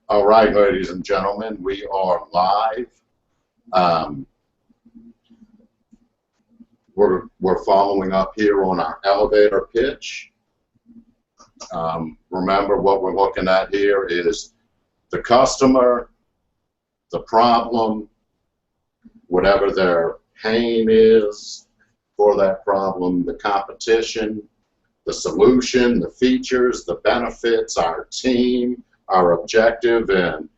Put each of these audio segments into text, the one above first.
All right, ladies and gentlemen, we are live. Um, we're following up here on our elevator pitch. Remember, what we're looking at here is the customer, the problem, whatever their pain is for that problem, the competition, the solution, the features, the benefits, our team, our objective, and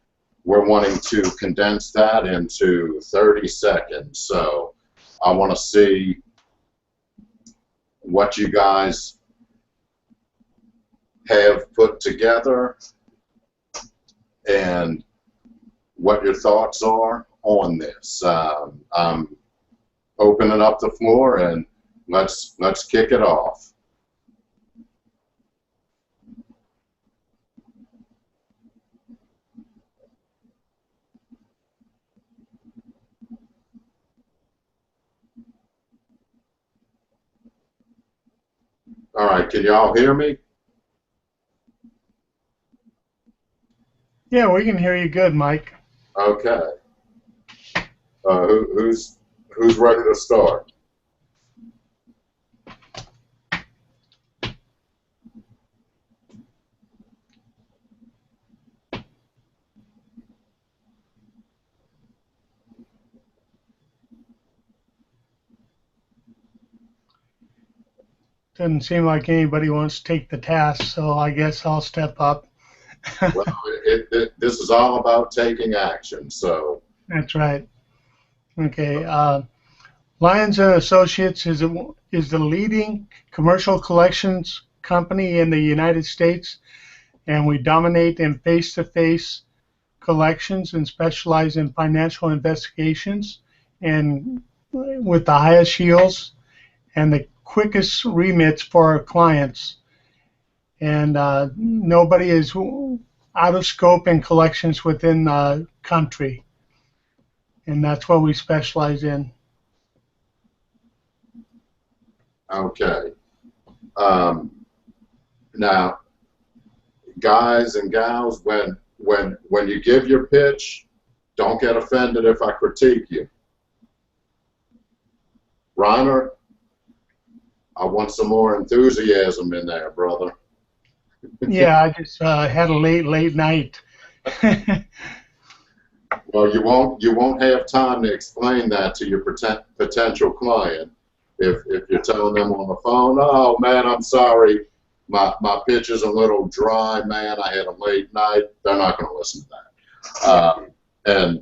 we're wanting to condense that into 30 seconds. So I want to see what you guys have put together and what your thoughts are on this. I'm opening up the floor and let's kick it off. All right, can y'all hear me? Yeah, we can hear you good, Mike. Okay. Who's ready to start? Doesn't seem like anybody wants to take the task, so I guess I'll step up. Well, this is all about taking action, so. That's right. Okay. Lyons and Associates is the leading commercial collections company in the United States, and we dominate in face-to-face collections and specialize in financial investigations, and with the highest yields and the quickest remits for our clients. And nobody is out of scope in collections within the country. And that's what we specialize in. Okay. Now, guys and gals, when you give your pitch, don't get offended if I critique you. Reiner, I want some more enthusiasm in there, brother. Yeah, I just had a late night. Well, you won't have time to explain that to your potential client if you're telling them on the phone, oh man, I'm sorry, my pitch is a little dry, man, I had a late night. They're not going to listen to that.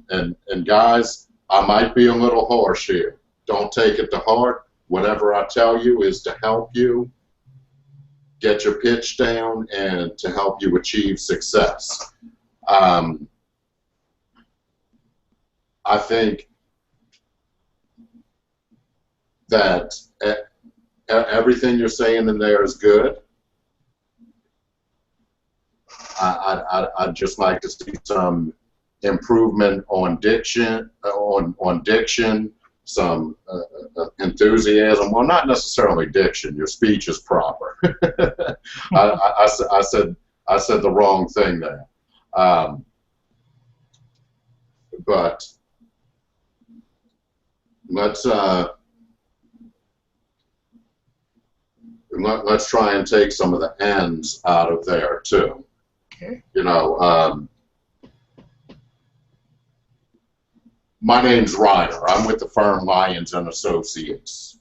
And guys, I might be a little harsh here. Don't take it to heart. Whatever I tell you is to help you get your pitch down and to help you achieve success. I think that everything you're saying in there is good. I'd just like to see some improvement on diction, some enthusiasm. Well, not necessarily diction. Your speech is proper. I said the wrong thing there. But let's try and take some of the ends out of there too. Okay. You know, my name's Reiner. I'm with the firm Lyons and Associates.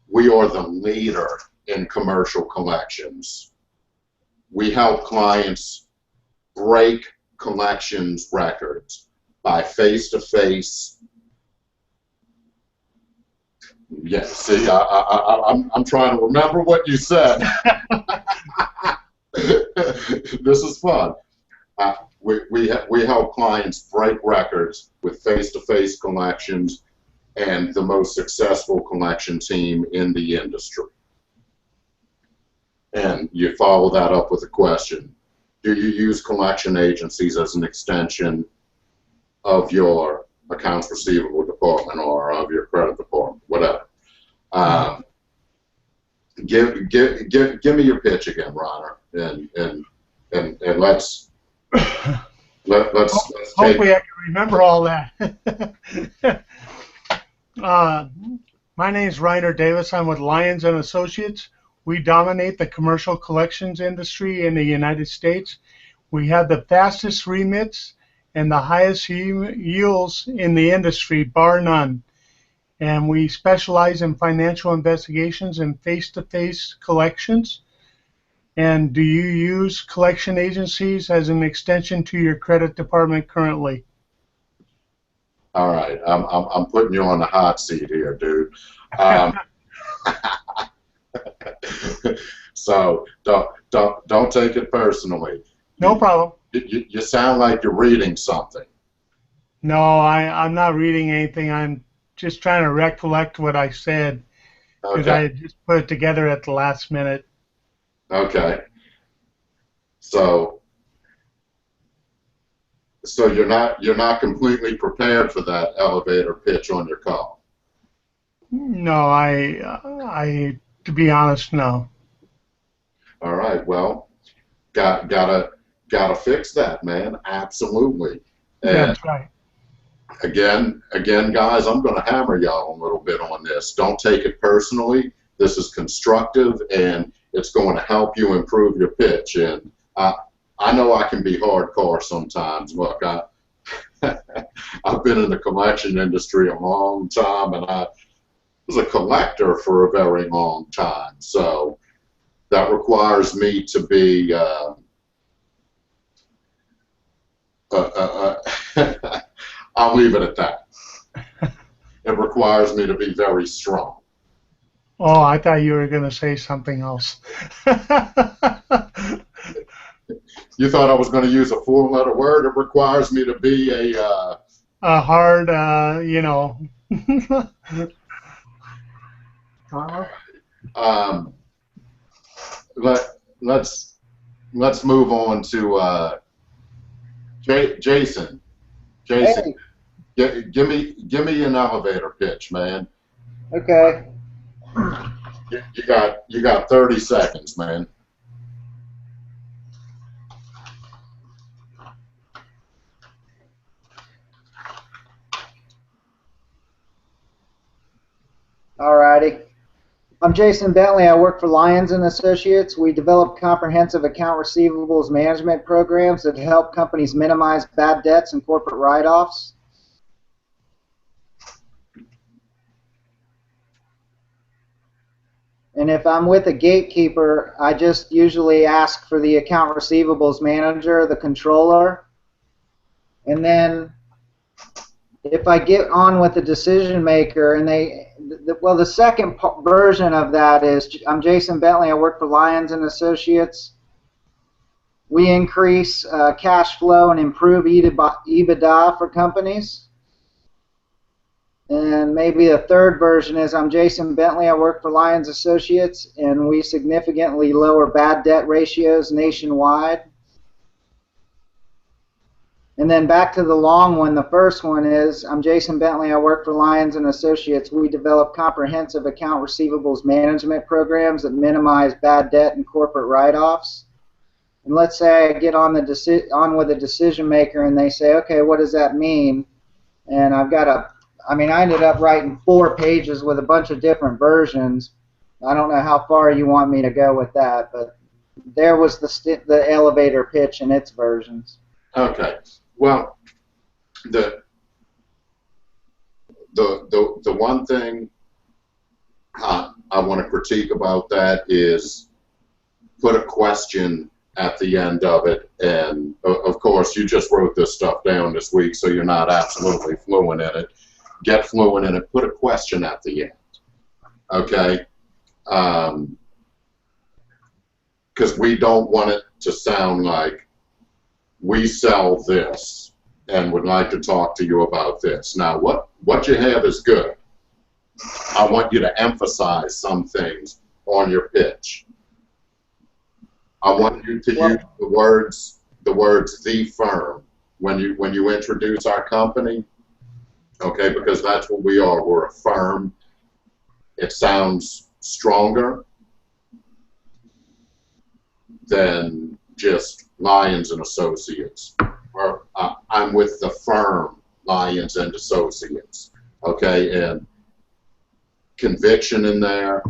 We are the leader in commercial collections. We help clients break collections records by face-to-face. Yes, see, I'm trying to remember what you said. This is fun. We help clients break records with face-to-face collections and the most successful collection team in the industry. And you follow that up with a question. Do you use collection agencies as an extension of your accounts receivable department or of your credit department, whatever? Give me your pitch again, Reiner, and let's let's take. Hopefully I can remember all that. My name is Reiner Davis. I'm with Lyons and Associates. We dominate the commercial collections industry in the United States. We have the fastest remits and the highest yields in the industry, bar none. And we specialize in financial investigations and face-to-face collections. And do you use collection agencies as an extension to your credit department currently? All right, I'm putting you on the hot seat here, dude. Um, so don't take it personally. No problem. You sound like you're reading something. No, I'm not reading anything. I'm just trying to recollect what I said because Okay. I just put it together at the last minute. Okay. So you're not completely prepared for that elevator pitch on your call. No, to be honest, no. All right. Well, gotta fix that, man. Absolutely. And That's right. again, guys, I'm going to hammer y'all a little bit on this. Don't take it personally. This is constructive, and it's going to help you improve your pitch. And I know I can be hardcore sometimes. Look, I've been in the collection industry a long time, and I was a collector for a very long time. So that requires me to be I'll leave it at that. It requires me to be very strong. Oh, I thought you were going to say something else. You thought I was going to use a four-letter word? It requires me to be a hard, let's move on to Jason. Jason, Hey. give me an elevator pitch, man. Okay. You got 30 seconds, man. Alrighty. I'm Jason Bentley. I work for Lyons and Associates. We develop comprehensive account receivables management programs that help companies minimize bad debts and corporate write-offs. And if I'm with a gatekeeper, I just usually ask for the account receivables manager, the controller, and then if I get on with the decision maker and the second version of that is, I'm Jason Bentley, I work for Lyons and Associates. We increase cash flow and improve EBITDA for companies. And maybe the third version is, I'm Jason Bentley, I work for Lyons Associates, and we significantly lower bad debt ratios nationwide. And then back to the long one, the first one is, I'm Jason Bentley, I work for Lyons and Associates. We develop comprehensive account receivables management programs that minimize bad debt and corporate write-offs. And let's say I get on with a decision maker and they say, okay, what does that mean? And I ended up writing 4 pages with a bunch of different versions. I don't know how far you want me to go with that, but there was the elevator pitch and its versions. Okay. Well, the one thing I want to critique about that is put a question at the end of it, and of course you just wrote this stuff down this week, so you're not absolutely fluent in it. Get fluent in it. Put a question at the end. Okay. Because we don't want it to sound like we sell this and would like to talk to you about this. Now, what you have is good. I want you to emphasize some things on your pitch. I want you to use the words "the firm" when you introduce our company. Okay, because that's what we are. We're a firm. It sounds stronger than just Lyons and Associates. I'm with the firm, Lyons and Associates, okay, and conviction in there,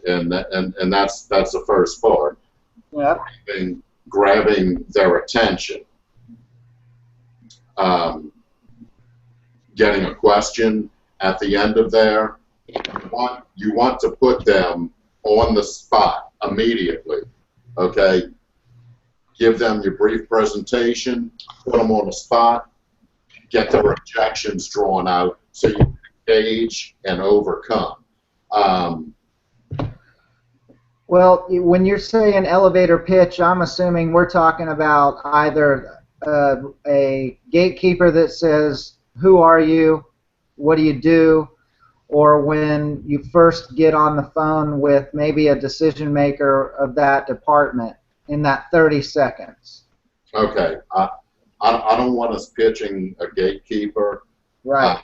and that's the first part. Yep. Grabbing their attention, getting a question at the end of there. You want to put them on the spot immediately, okay? Give them your brief presentation, put them on the spot, get their objections drawn out so you can engage and overcome. Well, when you're saying elevator pitch, I'm assuming we're talking about either a gatekeeper that says, who are you, what do you do, or when you first get on the phone with maybe a decision maker of that department in that 30 seconds. Okay, I don't want us pitching a gatekeeper. Right.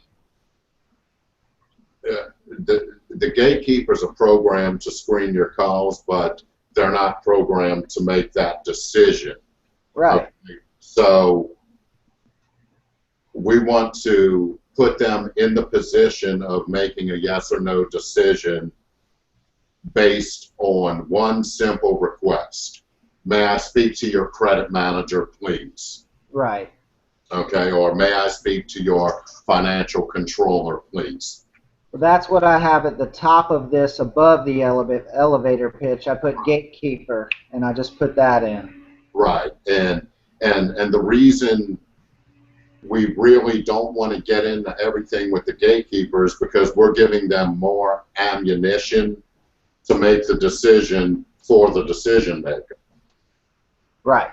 The gatekeepers are programmed to screen your calls, but they're not programmed to make that decision. Right. Okay? So we want to put them in the position of making a yes or no decision based on one simple request. May I speak to your credit manager, please? Right. Okay, or may I speak to your financial controller, please? Well, that's what I have at the top of this above the elevator pitch. I put gatekeeper, and I just put that in. Right, and the reason we really don't want to get into everything with the gatekeepers because we're giving them more ammunition to make the decision for the decision maker. Right.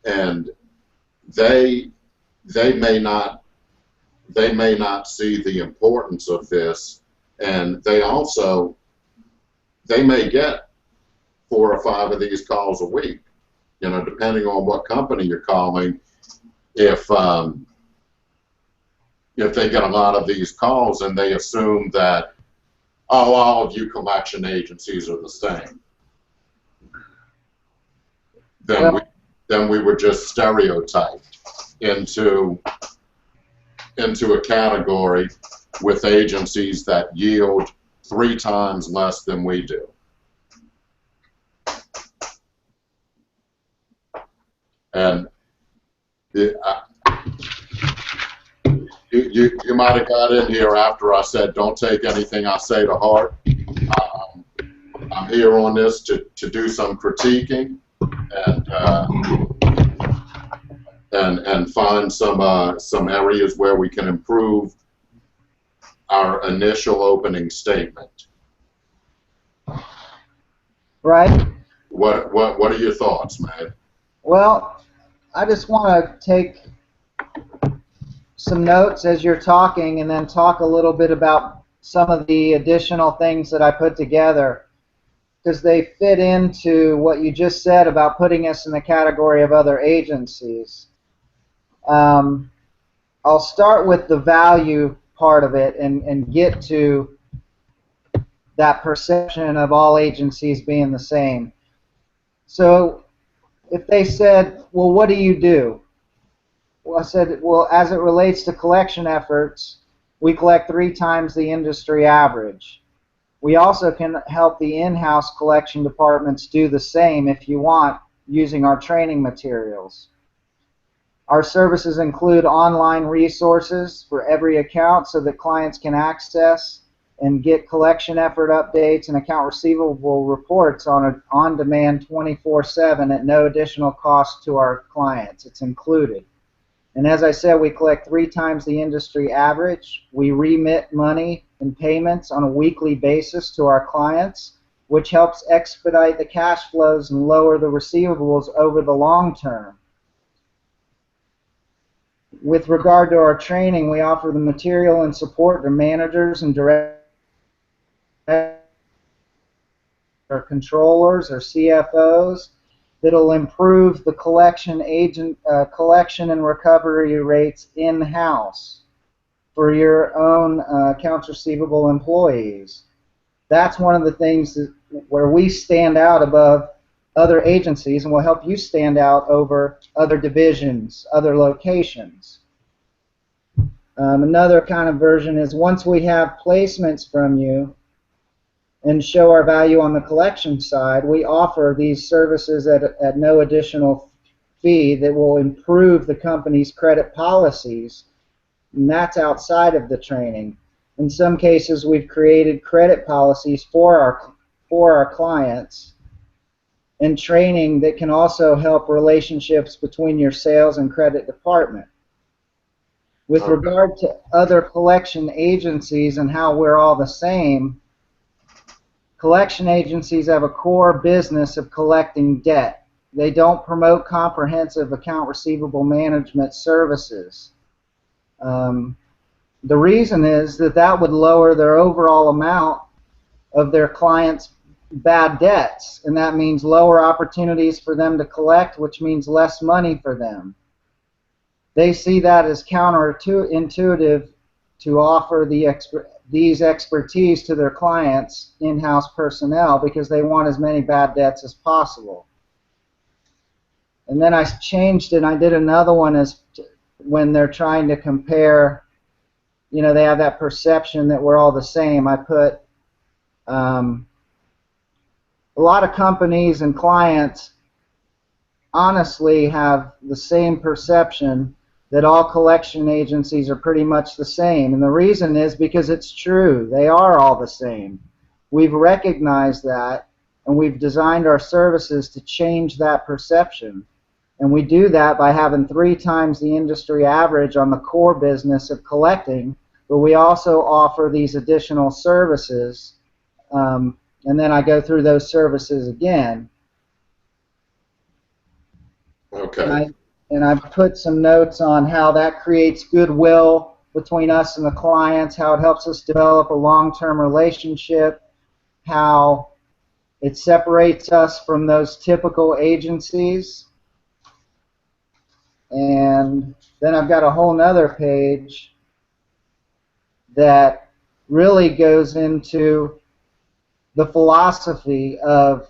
And they may not see the importance of this, and they may get 4 or 5 of these calls a week, you know, depending on what company you're calling. If they get a lot of these calls and they assume that, oh, all of you collection agencies are the same, then we were just stereotyped into a category with agencies that yield 3 times less than we do. And you might have got in here after I said don't take anything I say to heart. I'm here on this to do some critiquing and find some areas where we can improve our initial opening statement. Right. What are your thoughts, man? Well, I just want to take some notes as you're talking and then talk a little bit about some of the additional things that I put together because they fit into what you just said about putting us in the category of other agencies. I'll start with the value part of it and get to that perception of all agencies being the same. So if they said, well, what do you do? Well, I said, well, as it relates to collection efforts, we collect 3 times the industry average. We also can help the in-house collection departments do the same if you want, using our training materials. Our services include online resources for every account so that clients can access and get collection effort updates and account receivable reports on demand 24/7 at no additional cost to our clients. It's included. And as I said, we collect 3 times the industry average. We remit money and payments on a weekly basis to our clients, which helps expedite the cash flows and lower the receivables over the long term. With regard to our training, we offer the material and support to managers and directors or controllers or CFOs that'll improve the collection and recovery rates in-house for your own accounts receivable employees. That's one of the things where we stand out above other agencies and will help you stand out over other divisions, other locations. Another kind of version is once we have placements from you and show our value on the collection side, we offer these services at no additional fee that will improve the company's credit policies, and that's outside of the training. In some cases, we've created credit policies for our clients and training that can also help relationships between your sales and credit department. With regard to other collection agencies and how we're all the same, collection agencies have a core business of collecting debt. They don't promote comprehensive account receivable management services. The reason is that would lower their overall amount of their clients' bad debts, and that means lower opportunities for them to collect, which means less money for them. They see that as counterintuitive to offer these expertise to their clients' in-house personnel because they want as many bad debts as possible. And then I changed it, and I did another one as when they're trying to compare, you know, they have that perception that we're all the same. I put a lot of companies and clients honestly have the same perception that all collection agencies are pretty much the same. And the reason is because it's true. They are all the same. We've recognized that, and we've designed our services to change that perception. And we do that by having 3 times the industry average on the core business of collecting, but we also offer these additional services, and then I go through those services again. Okay. And I've put some notes on how that creates goodwill between us and the clients, how it helps us develop a long-term relationship, how it separates us from those typical agencies. And then I've got a whole nother page that really goes into the philosophy of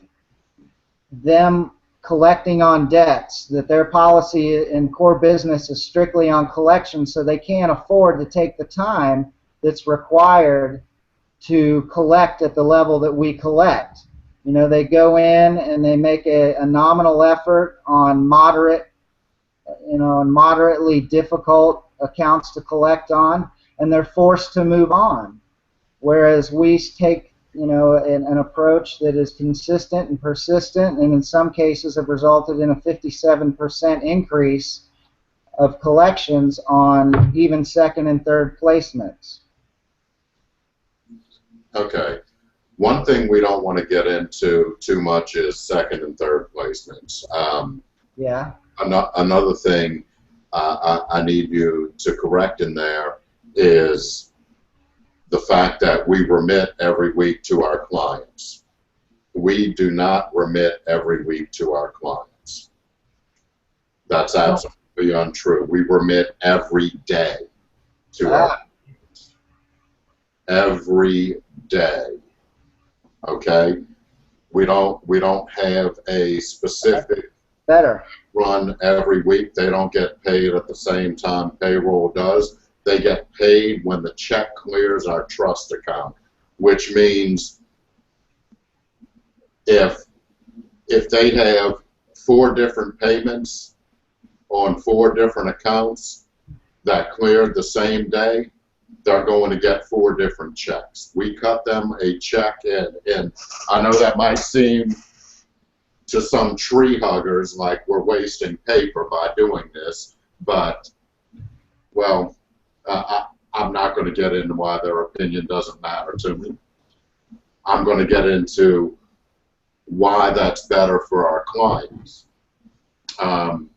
them collecting on debts, that their policy in core business is strictly on collection, so they can't afford to take the time that's required to collect at the level that we collect. You know, they go in and they make a nominal effort on moderate, you know, and moderately difficult accounts to collect on, and they're forced to move on. Whereas we take, you know, an approach that is consistent and persistent, and in some cases have resulted in a 57% increase of collections on even second and third placements. Okay. One thing we don't want to get into too much is second and third placements. Yeah. Another thing I need you to correct in there is the fact that we remit every week to our clients. We do not remit every week to our clients. That's absolutely untrue. We remit every day to our clients. Every day. Okay? We don't have a specific run every week. They don't get paid at the same time payroll does. They get paid when the check clears our trust account, which means if they have 4 different payments on 4 different accounts that cleared the same day, they're going to get 4 different checks. We cut them a check, and I know that might seem to some tree huggers like we're wasting paper by doing this, but, well, I'm not going to get into why their opinion doesn't matter to me. I'm going to get into why that's better for our clients. I'll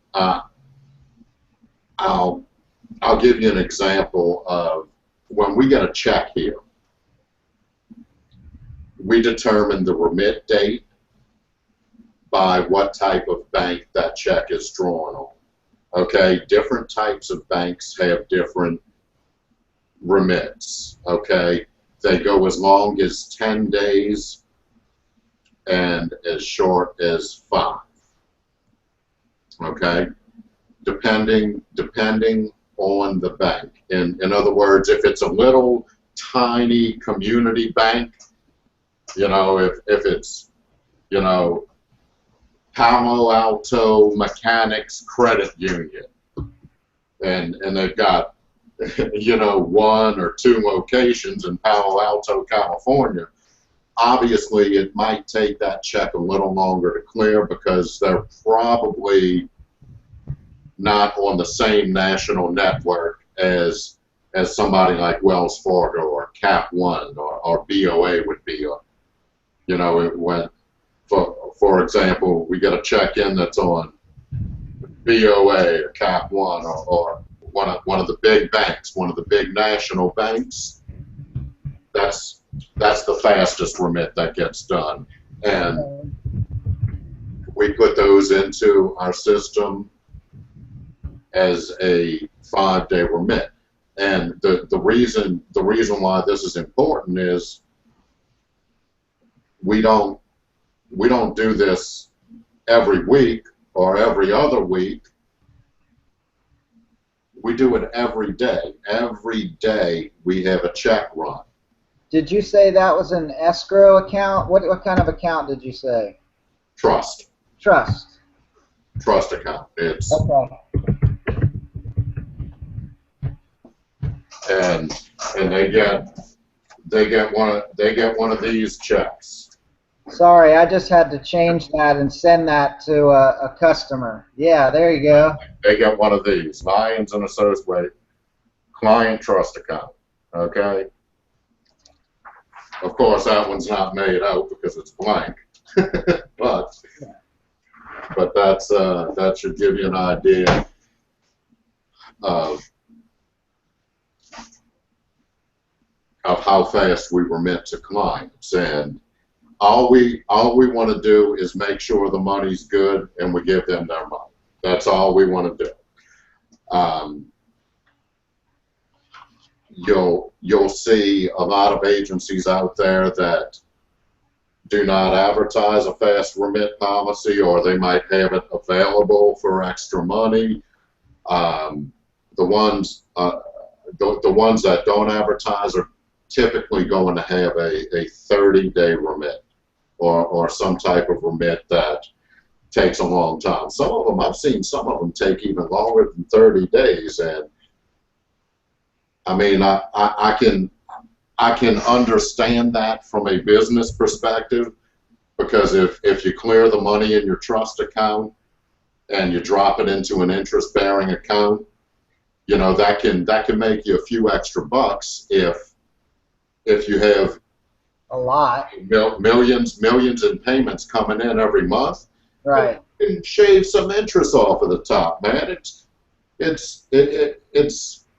give you an example of when we get a check here. We determine the remit date by what type of bank that check is drawn on. Okay, different types of banks have different remits. Okay, they go as long as 10 days and as short as 5. Okay, depending on the bank. In other words, if it's a little tiny community bank, you know, if it's, you know, Palo Alto Mechanics Credit Union, and they've got, you know, 1 or 2 locations in Palo Alto, California, obviously it might take that check a little longer to clear because they're probably not on the same national network as somebody like Wells Fargo or Cap One or BOA would be. You know, it went, for example, we get a check in that's on BOA or Cap One or one of the big banks, one of the big national banks. That's the fastest remit that gets done, and we put those into our system as a 5-day remit. And the reason why this is important is we don't do this every week or every other week. We do it every day. Every day we have a check run. Did you say that was an escrow account? What kind of account did you say? Trust. Trust. Trust account. It's okay. And they get one of these checks. Sorry, I just had to change that and send that to a customer. Yeah, there you go. They get one of these, Lyons and Associates Client Trust Account. Okay. Of course, that one's not made out because it's blank, but that should give you an idea of how fast we remit to clients. And all we want to do is make sure the money's good and we give them their money. That's all we want to do. You'll see a lot of agencies out there that do not advertise a fast remit policy, or they might have it available for extra money. The ones that don't advertise are typically going to have a 30-day remit or some type of remit that takes a long time. Some of them, I've seen some of them take even longer than 30 days, and I mean, I can understand that from a business perspective, because if you clear the money in your trust account and you drop it into an interest-bearing account, you know, that can make you a few extra bucks if you have a lot millions in payments coming in every month. Right. You can shave some interest off of the top, man. It's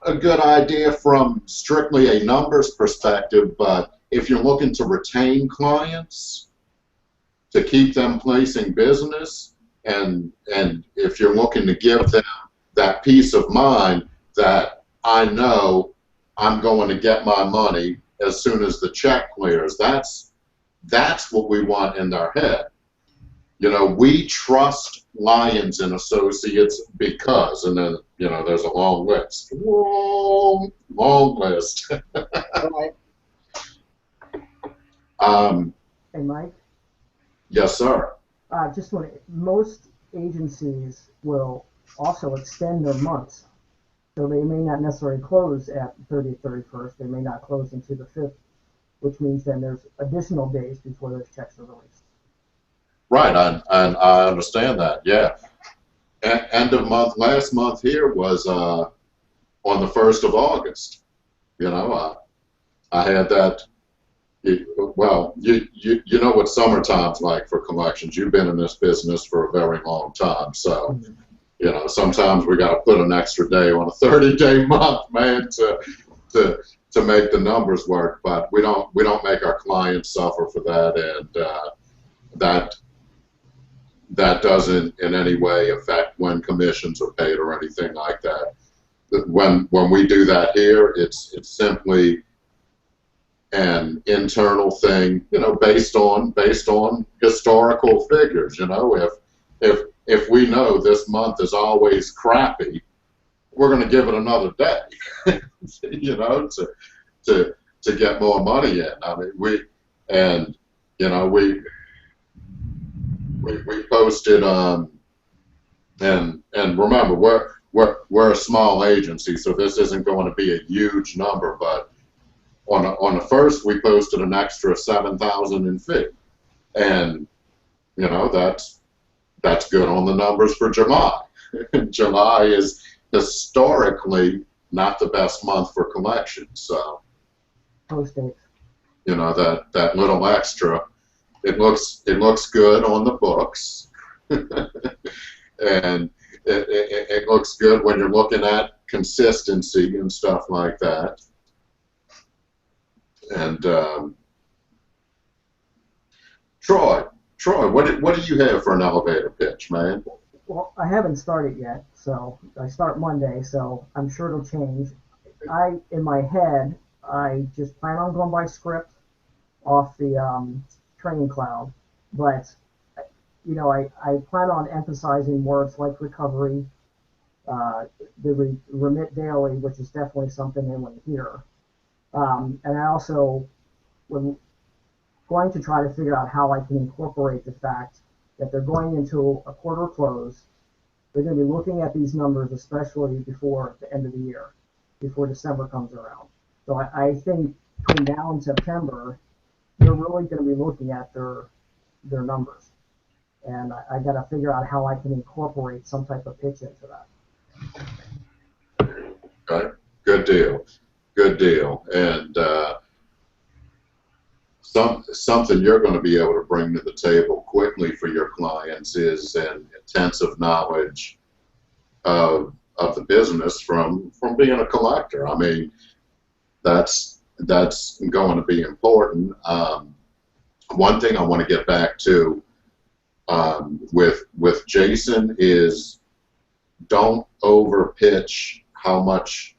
a good idea from strictly a numbers perspective, but if you're looking to retain clients, to keep them placing business, and if you're looking to give them that peace of mind that I know I'm going to get my money as soon as the check clears, that's what we want in their head. You know, we trust Lyons and Associates because, and then, you know, there's a long list. Long list. Right. Hey, Mike? Yes, sir. Just want to, most agencies will also extend their months. So they may not necessarily close at 30th, 31st. They may not close into the 5th, which means then there's additional days before those checks are released. Right, and I understand that, yeah. End of month, last month here was on the 1st of August. You know, I had that. Well, you know what summertime's like for collections. You've been in this business for a very long time, so you know sometimes we got to put an extra day on a 30-day month, man, to make the numbers work. But we don't make our clients suffer for that, and that doesn't in any way affect when commissions are paid or anything like that. When we do that here, it's simply an internal thing, you know, based on historical figures. You know, if if we know this month is always crappy, we're going to give it another day, you know, to get more money in. I mean, we posted and remember we're a small agency, so this isn't going to be a huge number, but on the first we posted an extra 7,000 in fee, and you know that's good on the numbers for July. July is historically not the best month for collections, so you know that little extra, it looks good on the books, and it looks good when you're looking at consistency and stuff like that. And Troy, what do you have for an elevator pitch, man? Well, I haven't started yet, so I start Monday, so I'm sure it'll change. In my head, I just plan on going by script off the training cloud, but you know, I plan on emphasizing words like recovery, the remit daily, which is definitely something they want to hear. And I also was going to try to figure out how I can incorporate the fact that they're going into a quarter close. They're going to be looking at these numbers, especially before the end of the year, before December comes around. So I think between now and September, they're really going to be looking at their numbers. And I got to figure out how I can incorporate some type of pitch into that. Okay, good deal. And something you're going to be able to bring to the table quickly for your clients is an intensive knowledge of the business from being a collector. I mean, that's going to be important. One thing I want to get back to with Jason is don't over pitch how much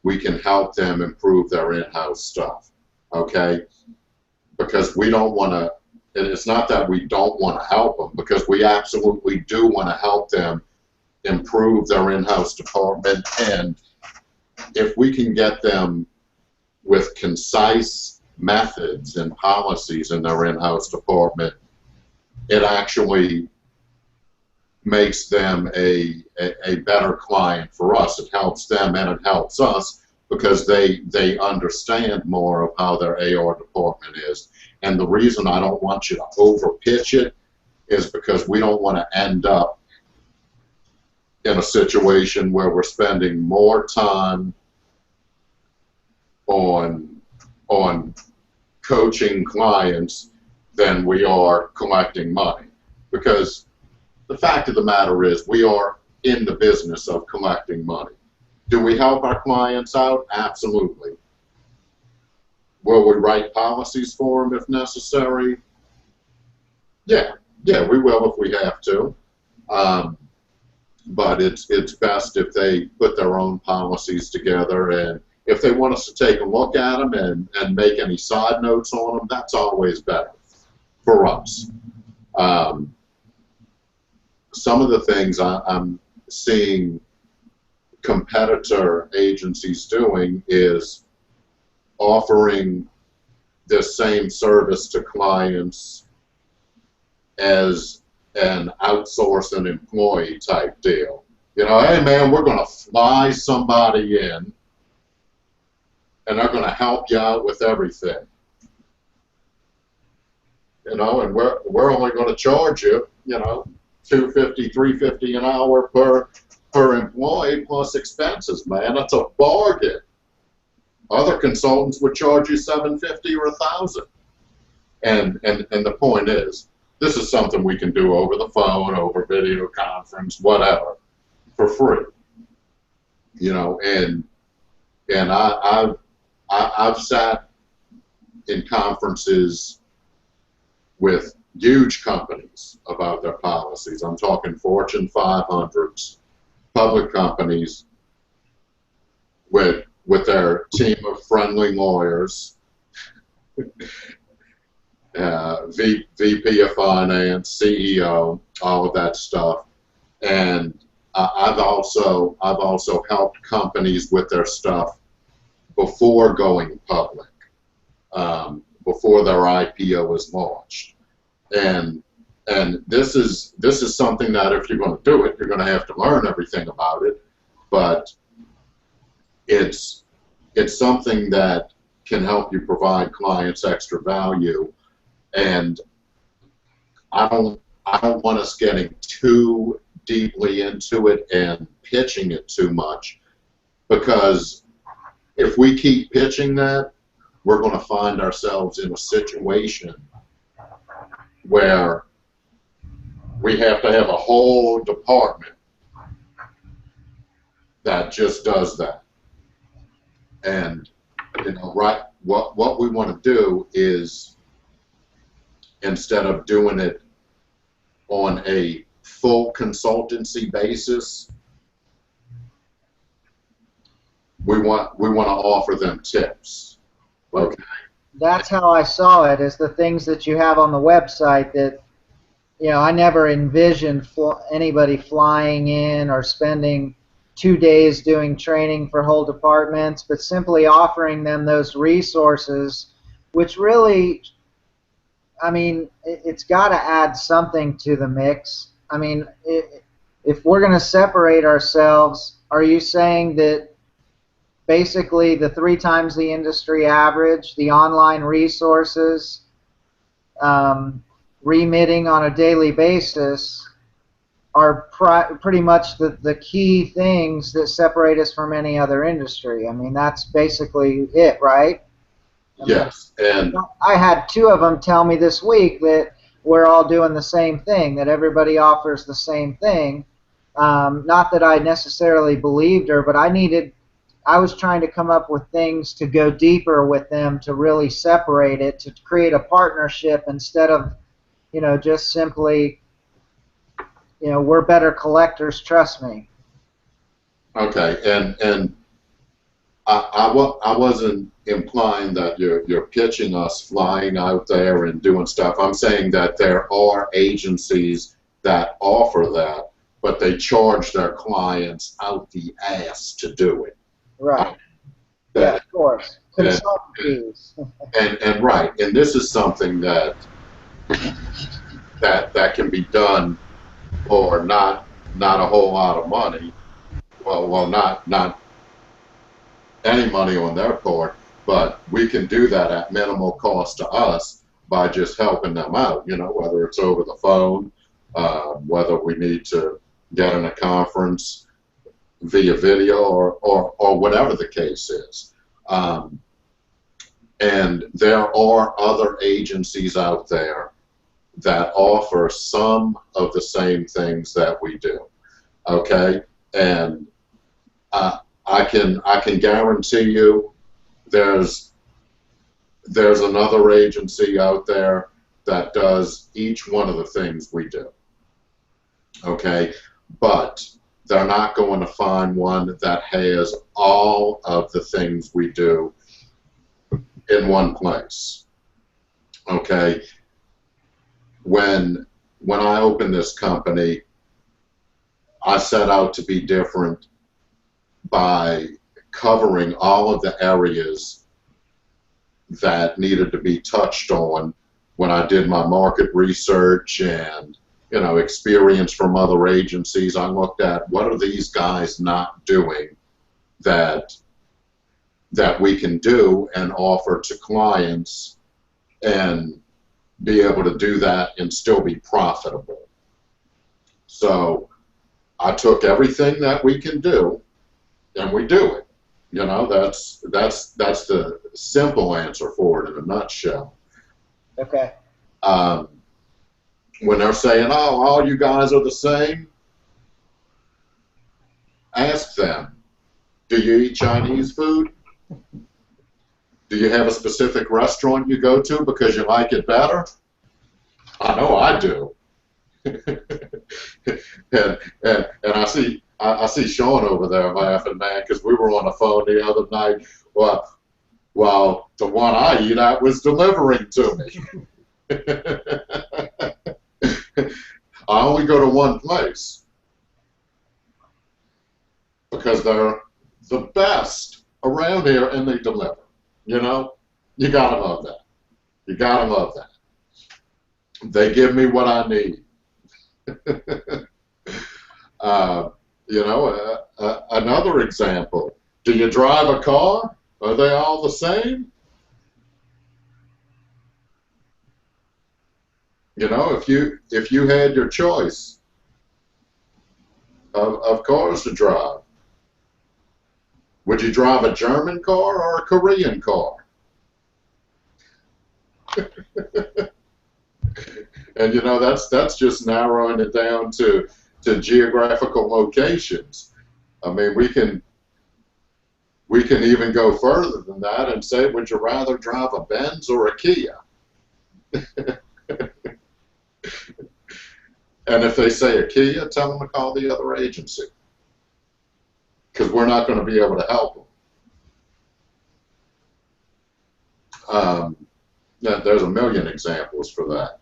we can help them improve their in-house stuff, okay? Because we don't want to, and it's not that we don't want to help them, because we absolutely do want to help them improve their in-house department. And if we can get them with concise methods and policies in their in-house department, it actually makes them a better client for us. It helps them and it helps us because they understand more of how their AR department is. And the reason I don't want you to over pitch it is because we don't want to end up in a situation where we're spending more time on coaching clients than we are collecting money. Because the fact of the matter is we are in the business of collecting money. Do we help our clients out? Absolutely. Will we write policies for them if necessary? Yeah, we will if we have to. But it's best if they put their own policies together, and if they want us to take a look at them and make any side notes on them, that's always better for us. Some of the things I'm seeing competitor agencies doing is offering this same service to clients as an outsource and employee type deal. You know, hey man, we're going to fly somebody in and they're going to help you out with everything. You know, and we're only going to charge you, you know, $250, $350 an hour per employee plus expenses, man. That's a bargain. Other consultants would charge you $750 or $1,000. And the point is, this is something we can do over the phone, over video conference, whatever, for free. You know, and I've sat in conferences with huge companies about their policies. I'm talking Fortune 500s, public companies with their team of friendly lawyers, VP of Finance, CEO, all of that stuff. And I've also helped companies with their stuff before going public, before their IPO is launched. And this is something that if you're going to do it, you're going to have to learn everything about it. But it's something that can help you provide clients extra value. And I don't want us getting too deeply into it and pitching it too much, because if we keep pitching that, we're going to find ourselves in a situation where we have to have a whole department that just does that. And right, what we want to do is, instead of doing it on a full consultancy basis, we want to offer them tips. Okay. That's how I saw it, is the things that you have on the website that, I never envisioned anybody flying in or spending 2 days doing training for whole departments, but simply offering them those resources, which really, it's got to add something to the mix. If we're going to separate ourselves, are you saying that basically the 3 times the industry average, the online resources, remitting on a daily basis, are pretty much the key things that separate us from any other industry? That's basically it, right? Yes. And I had 2 of them tell me this week that we're all doing the same thing, that everybody offers the same thing. Not that I necessarily believed her, but I was trying to come up with things to go deeper with them, to really separate it, to create a partnership instead of, just simply, we're better collectors, trust me. okay, and I wasn't implying that you're pitching us flying out there and doing stuff. I'm saying that there are agencies that offer that, but they charge their clients out the ass to do it. Right. Yeah, of course. Consultant fees. And right, and this is something that can be done for not a whole lot of money. Well, not any money on their part, but we can do that at minimal cost to us by just helping them out. Whether it's over the phone, whether we need to get in a conference via video or whatever the case is. And there are other agencies out there that offer some of the same things that we do. Okay, and I can guarantee you there's another agency out there that does each one of the things we do. Okay, but they're not going to find one that has all of the things we do in one place. Okay, when I opened this company, I set out to be different by covering all of the areas that needed to be touched on when I did my market research and experience from other agencies. I looked at what are these guys not doing that we can do and offer to clients, and be able to do that and still be profitable. So I took everything that we can do and we do it. That's the simple answer for it in a nutshell. Okay. When they're saying, oh, all you guys are the same, ask them, do you eat Chinese food? Do you have a specific restaurant you go to because you like it better? I know I do. and I see Sean over there laughing, man, because we were on the phone the other night. Well, the one I eat at was delivering to me. I only go to one place. because they're the best around here and they deliver. You know, you gotta love that. You gotta love that. They give me what I need. You know, another example. Do you drive a car? Are they all the same? You know, if you had your choice of cars to drive, would you drive a German car or a Korean car? And you know, that's just narrowing it down to geographical locations. I mean, we can even go further than that and say, would you rather drive a Benz or a Kia? And if they say a Kia, tell them to call the other agency, because we're not going to be able to help them. Yeah, there's a million examples for that.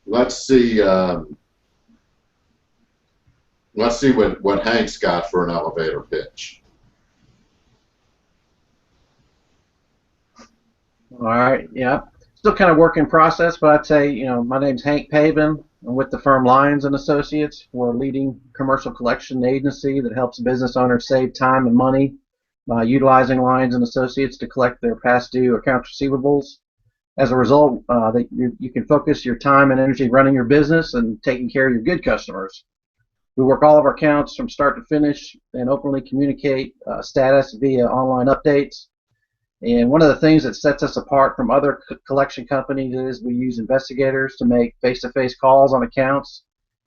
Let's see. Let's see what Hank's got for an elevator pitch. All right, yeah. Still kind of work in process, but I'd say, you know, my name's Hank Pavin. I'm with the firm Lyons and Associates. We're a leading commercial collection agency that helps business owners save time and money by utilizing Lyons and Associates to collect their past due accounts receivables. As a result, you can focus your time and energy running your business and taking care of your good customers. We work all of our accounts from start to finish and openly communicate status via online updates. And one of the things that sets us apart from other collection companies is we use investigators to make face-to-face calls on accounts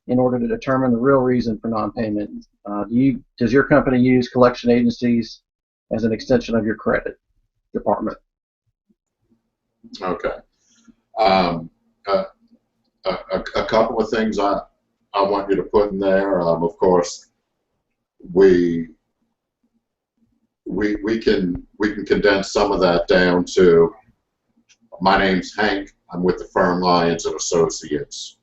in order to determine the real reason for non-payment. Does your company use collection agencies as an extension of your credit department? Okay. A couple of things I want you to put in there. Of course, we can condense some of that down to, my name's Hank. I'm with the firm Lyons and Associates.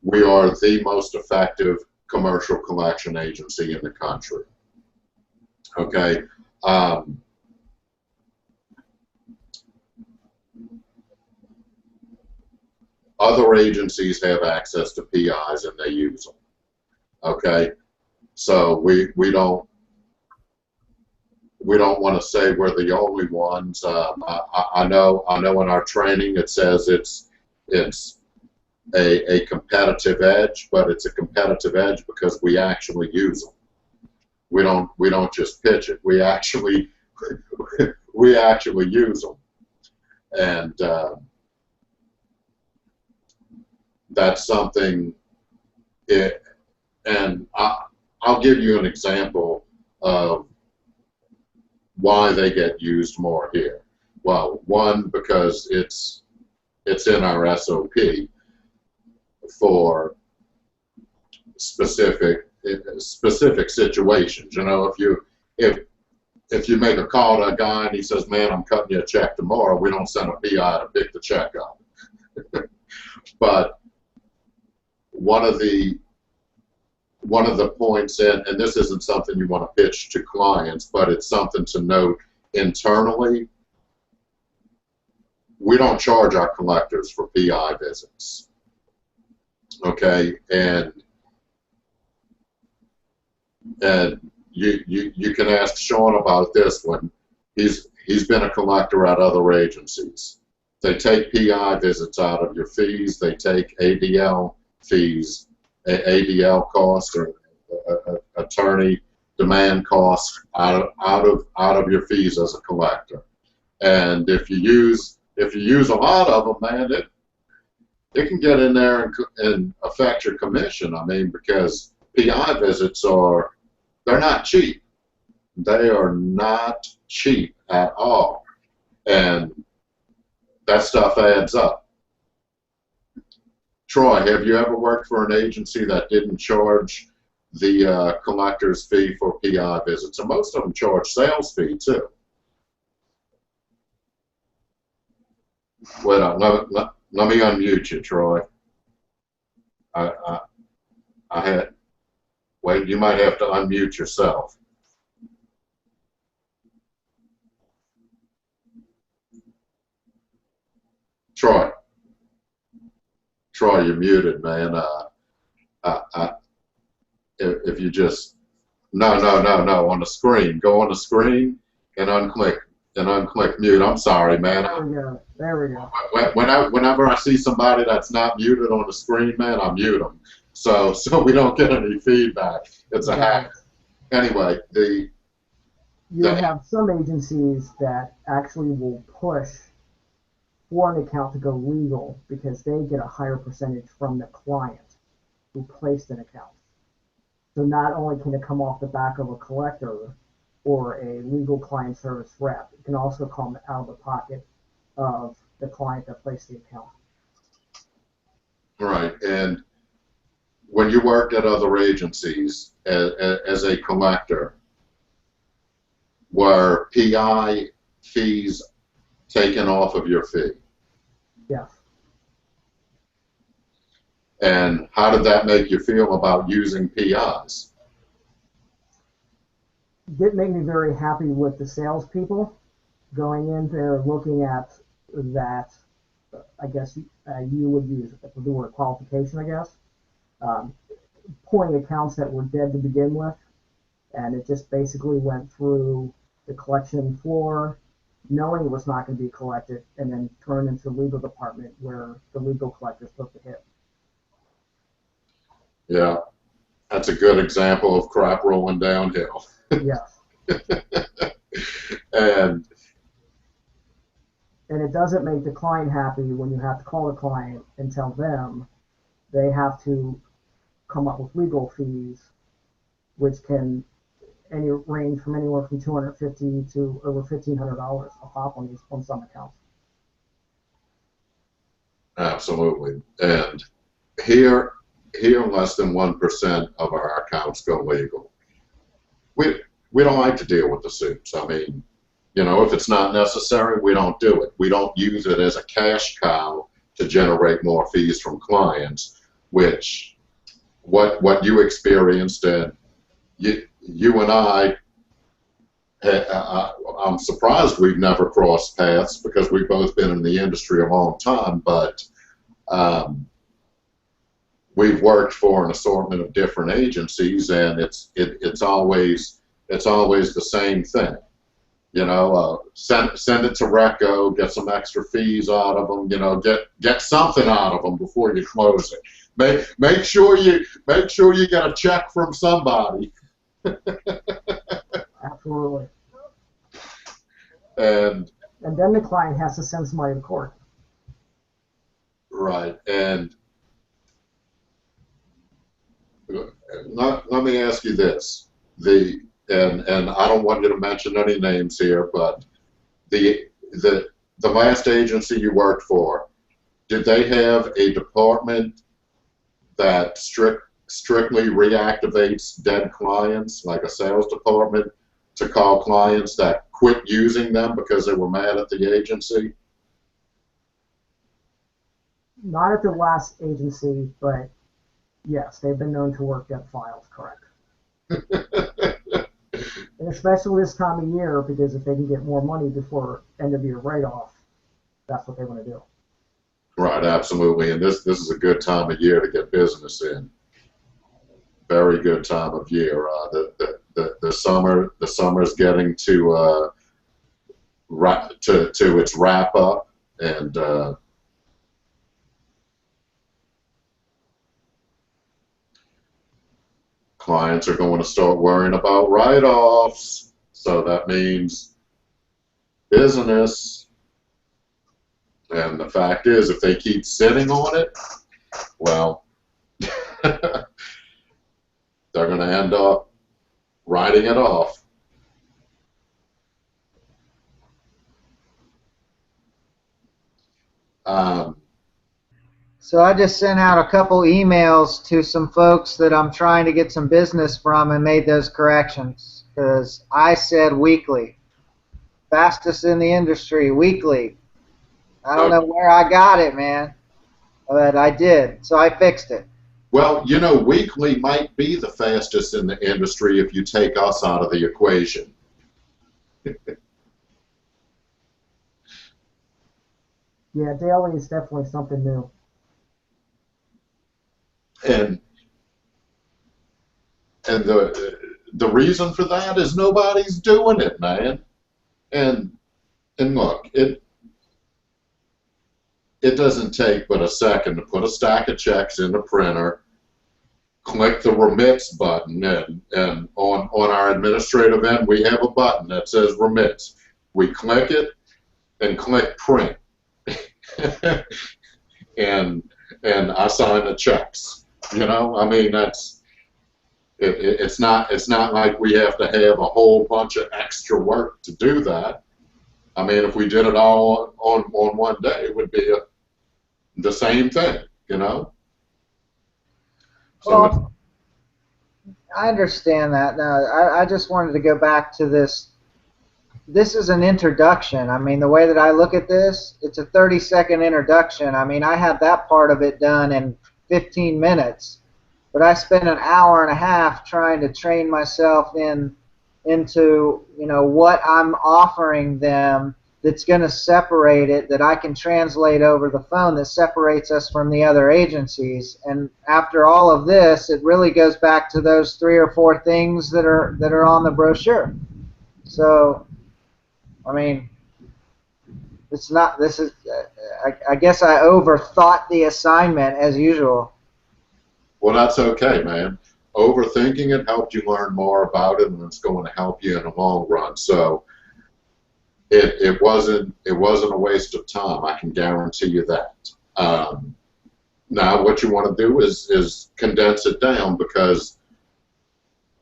We are the most effective commercial collection agency in the country. Okay. Other agencies have access to PIs and they use them. Okay. So we don't want to say we're the only ones. I know in our training it says it's a competitive edge, but it's a competitive edge because we actually use them. We don't just pitch it. We actually use them, and that's something. And I'll give you an example of why they get used more here. Well, one, because it's in our SOP for specific situations. You know, if you make a call to a guy and he says, "Man, I'm cutting you a check tomorrow," we don't send a PI to pick the check up. But one of the points, and this isn't something you want to pitch to clients, but it's something to note internally. We don't charge our collectors for PI visits. Okay, and you can ask Sean about this one. He's been a collector at other agencies. They take PI visits out of your fees. They take ADL fees, ADL costs, or attorney demand costs out of your fees as a collector. And if you use a lot of them, man, it can get in there and affect your commission. I mean, because PI visits they're not cheap. They are not cheap at all, and that stuff adds up. Troy, have you ever worked for an agency that didn't charge the collector's fee for PI visits? And most of them charge sales fee too. Wait on, let me unmute you, Troy. I had. Wait, you might have to unmute yourself. Troy. Troy, you're muted, man. If you just no, on the screen. Go on the screen and unclick mute. I'm sorry, man. There we go. There we go. Whenever I see somebody that's not muted on the screen, man, I mute them. So we don't get any feedback. It's a hack. Anyway, you have some agencies that actually will push for an account to go legal because they get a higher percentage from the client who placed an account. So not only can it come off the back of a collector or a legal client service rep, it can also come out of the pocket of the client that placed the account. Right. And when you worked at other agencies as a collector, were PI fees taken off of your fee? Yes. And how did that make you feel about using PIs? It didn't make me very happy with the salespeople going in there looking at that. I guess you would use the word qualification, I guess. Pulling accounts that were dead to begin with, and it just basically went through the collection floor, knowing it was not going to be collected, and then turned into the legal department where the legal collectors took the hit. Yeah, that's a good example of crap rolling downhill. Yes. And it doesn't make the client happy when you have to call the client and tell them they have to come up with legal fees, which can range from anywhere from $250 to over $1,500 a pop on some accounts. absolutely. And here less than 1% of our accounts go legal. We don't like to deal with the suits. I mean, you know, if it's not necessary, we don't do it. We don't use it as a cash cow to generate more fees from clients, which what you experienced, and you and I'm surprised we've never crossed paths because we've both been in the industry a long time, but we've worked for an assortment of different agencies, and it's always the same thing. You know, send it to Reco, get some extra fees out of them. You know, get something out of them before you close it. Make sure you get a check from somebody. Absolutely. And then the client has to send somebody to court. Right. And let me ask you this: and I don't want you to mention any names here, but the last agency you worked for, did they have a department that strictly reactivates dead clients, like a sales department, to call clients that quit using them because they were mad at the agency? Not at the last agency, but yes, they've been known to work dead files, correct. And especially this time of year, because if they can get more money before end of year write-off, that's what they want to do. Right, absolutely. And this is a good time of year to get business in. Very good time of year. The summer's getting to its wrap up, and clients are going to start worrying about write-offs. So that means business. And the fact is, if they keep sitting on it, well, they're going to end up writing it off. So I just sent out a couple emails to some folks that I'm trying to get some business from and made those corrections, because I said weekly. Fastest in the industry, weekly. I don't know where I got it, man, but I did. So I fixed it. Well, you know, weekly might be the fastest in the industry if you take us out of the equation. Yeah, daily is definitely something new. And the reason for that is nobody's doing it, man. And look, it doesn't take but a second to put a stack of checks in the printer, click the remits button, and on our administrative end we have a button that says remits. We click it and click print. and I sign the checks. You know, I mean, that's it's not like we have to have a whole bunch of extra work to do that. I mean, if we did it all on one day, it would be the same thing, you know. So Well, I understand that. No, I just wanted to go back to this. This is an introduction. I mean, the way that I look at this, it's a 30-second introduction. I mean, I had that part of it done in 15 minutes, but I spent an hour and a half trying to train myself into, you know, what I'm offering them that's going to separate it, that I can translate over the phone, that separates us from the other agencies. And after all of this, it really goes back to those 3 or 4 things that are on the brochure. So, I mean, it's not. This is. I guess I overthought the assignment as usual. well, that's okay, man. Overthinking it helped you learn more about it, and it's going to help you in the long run. So it wasn't a waste of time. I can guarantee you that. Now, what you want to do is condense it down, because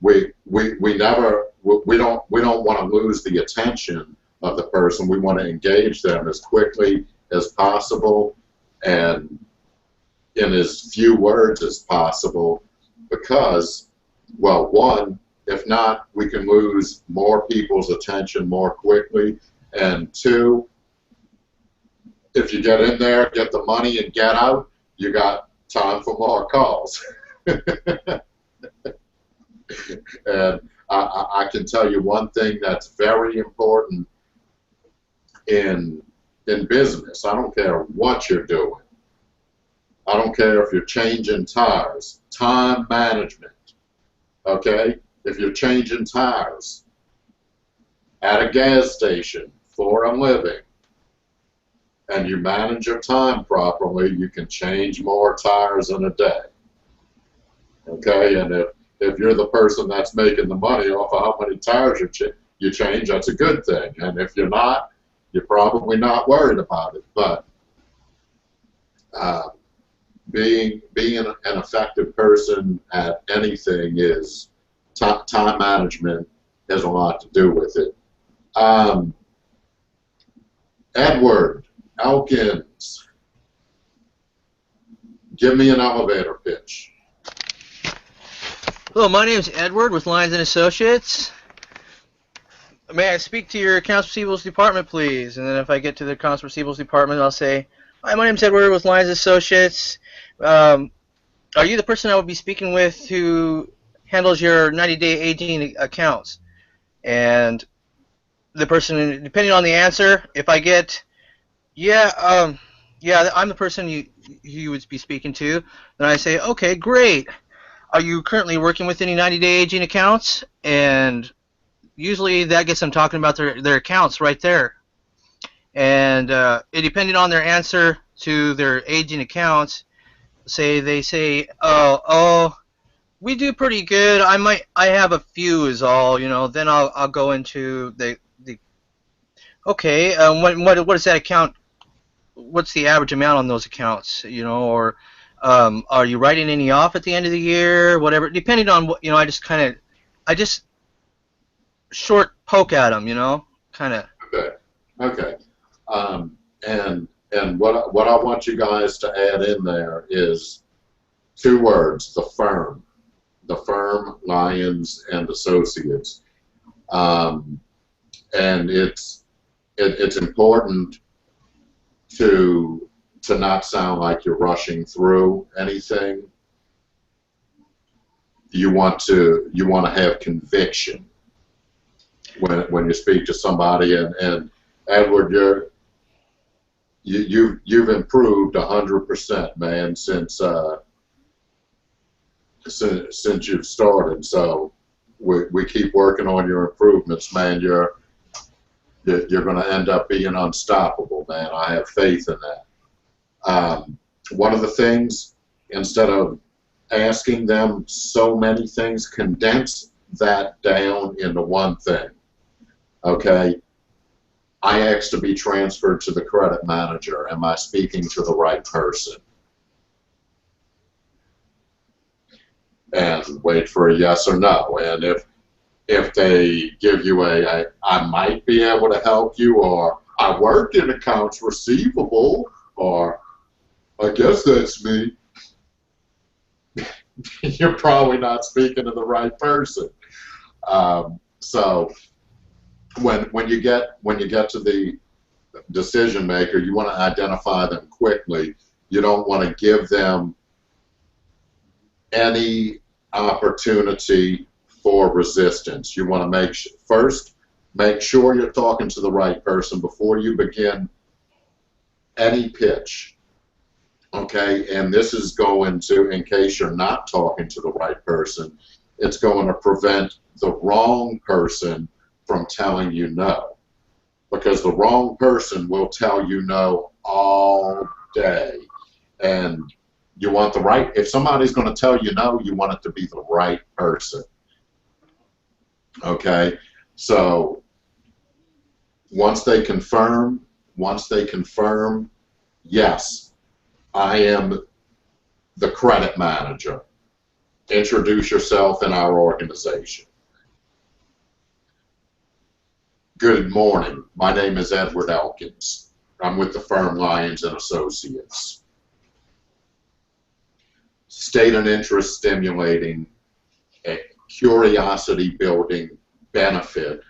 we don't want to lose the attention of the person. We want to engage them as quickly as possible and in as few words as possible, because, well, one, if not, we can lose more people's attention more quickly, and two, if you get in there, get the money, and get out, you got time for more calls. And I can tell you one thing that's very important in business. I don't care what you're doing. I don't care if you're changing tires. Time management. Okay? If you're changing tires at a gas station for a living, and you manage your time properly, you can change more tires in a day. Okay? And if you're the person that's making the money off of how many tires you change, that's a good thing. And if you're not, you're probably not worried about it. But being an effective person at anything is time management has a lot to do with it. Edward Elkins, give me an elevator pitch. Hello, my name is Edward with Lyons & Associates. May I speak to your accounts receivables department, please? And then if I get to the accounts receivables department, I'll say, hi, my name is Edward with Lyons & Associates. Are you the person I would be speaking with who handles your 90-day aging accounts? And the person, depending on the answer, if I get, yeah, I'm the person you would be speaking to, then I say, okay, great. Are you currently working with any 90-day aging accounts? And usually that gets them talking about their accounts right there. And depending on their answer to their aging accounts, they say, oh, we do pretty good. I have a few is all, you know. Then I'll go into the okay. What is that account? What's the average amount on those accounts, you know? Or are you writing any off at the end of the year? Whatever. Depending on what, you know, I just short poke at them, you know, kind of. Okay. And what I want you guys to add in there is 2 words: the firm. The firm, Lyons and Associates. And it's important to not sound like you're rushing through anything. you want to have conviction when you speak to somebody. And Edward, you've improved 100%, man, since you've started. So we keep working on your improvements, man. You're going to end up being unstoppable, man. I have faith in that. One of the things, instead of asking them so many things, condense that down into one thing. Okay? I asked to be transferred to the credit manager. Am I speaking to the right person? And wait for a yes or no. And if they give you I might be able to help you, or I work in accounts receivable, or I guess that's me, you're probably not speaking to the right person. So when you get to the decision maker, you want to identify them quickly. You don't want to give them any opportunity for resistance. You want to first make sure you're talking to the right person before you begin any pitch. Okay, and this is going to, in case you're not talking to the right person, it's going to prevent the wrong person from telling you no. Because the wrong person will tell you no all day. And you want the right, if somebody's going to tell you no, you want it to be the right person. Okay, so once they confirm, yes, I am the credit manager. Introduce yourself in our organization. Good morning. My name is Edward Elkins. I'm with the firm Lyons and Associates. State an interest stimulating, a curiosity building benefit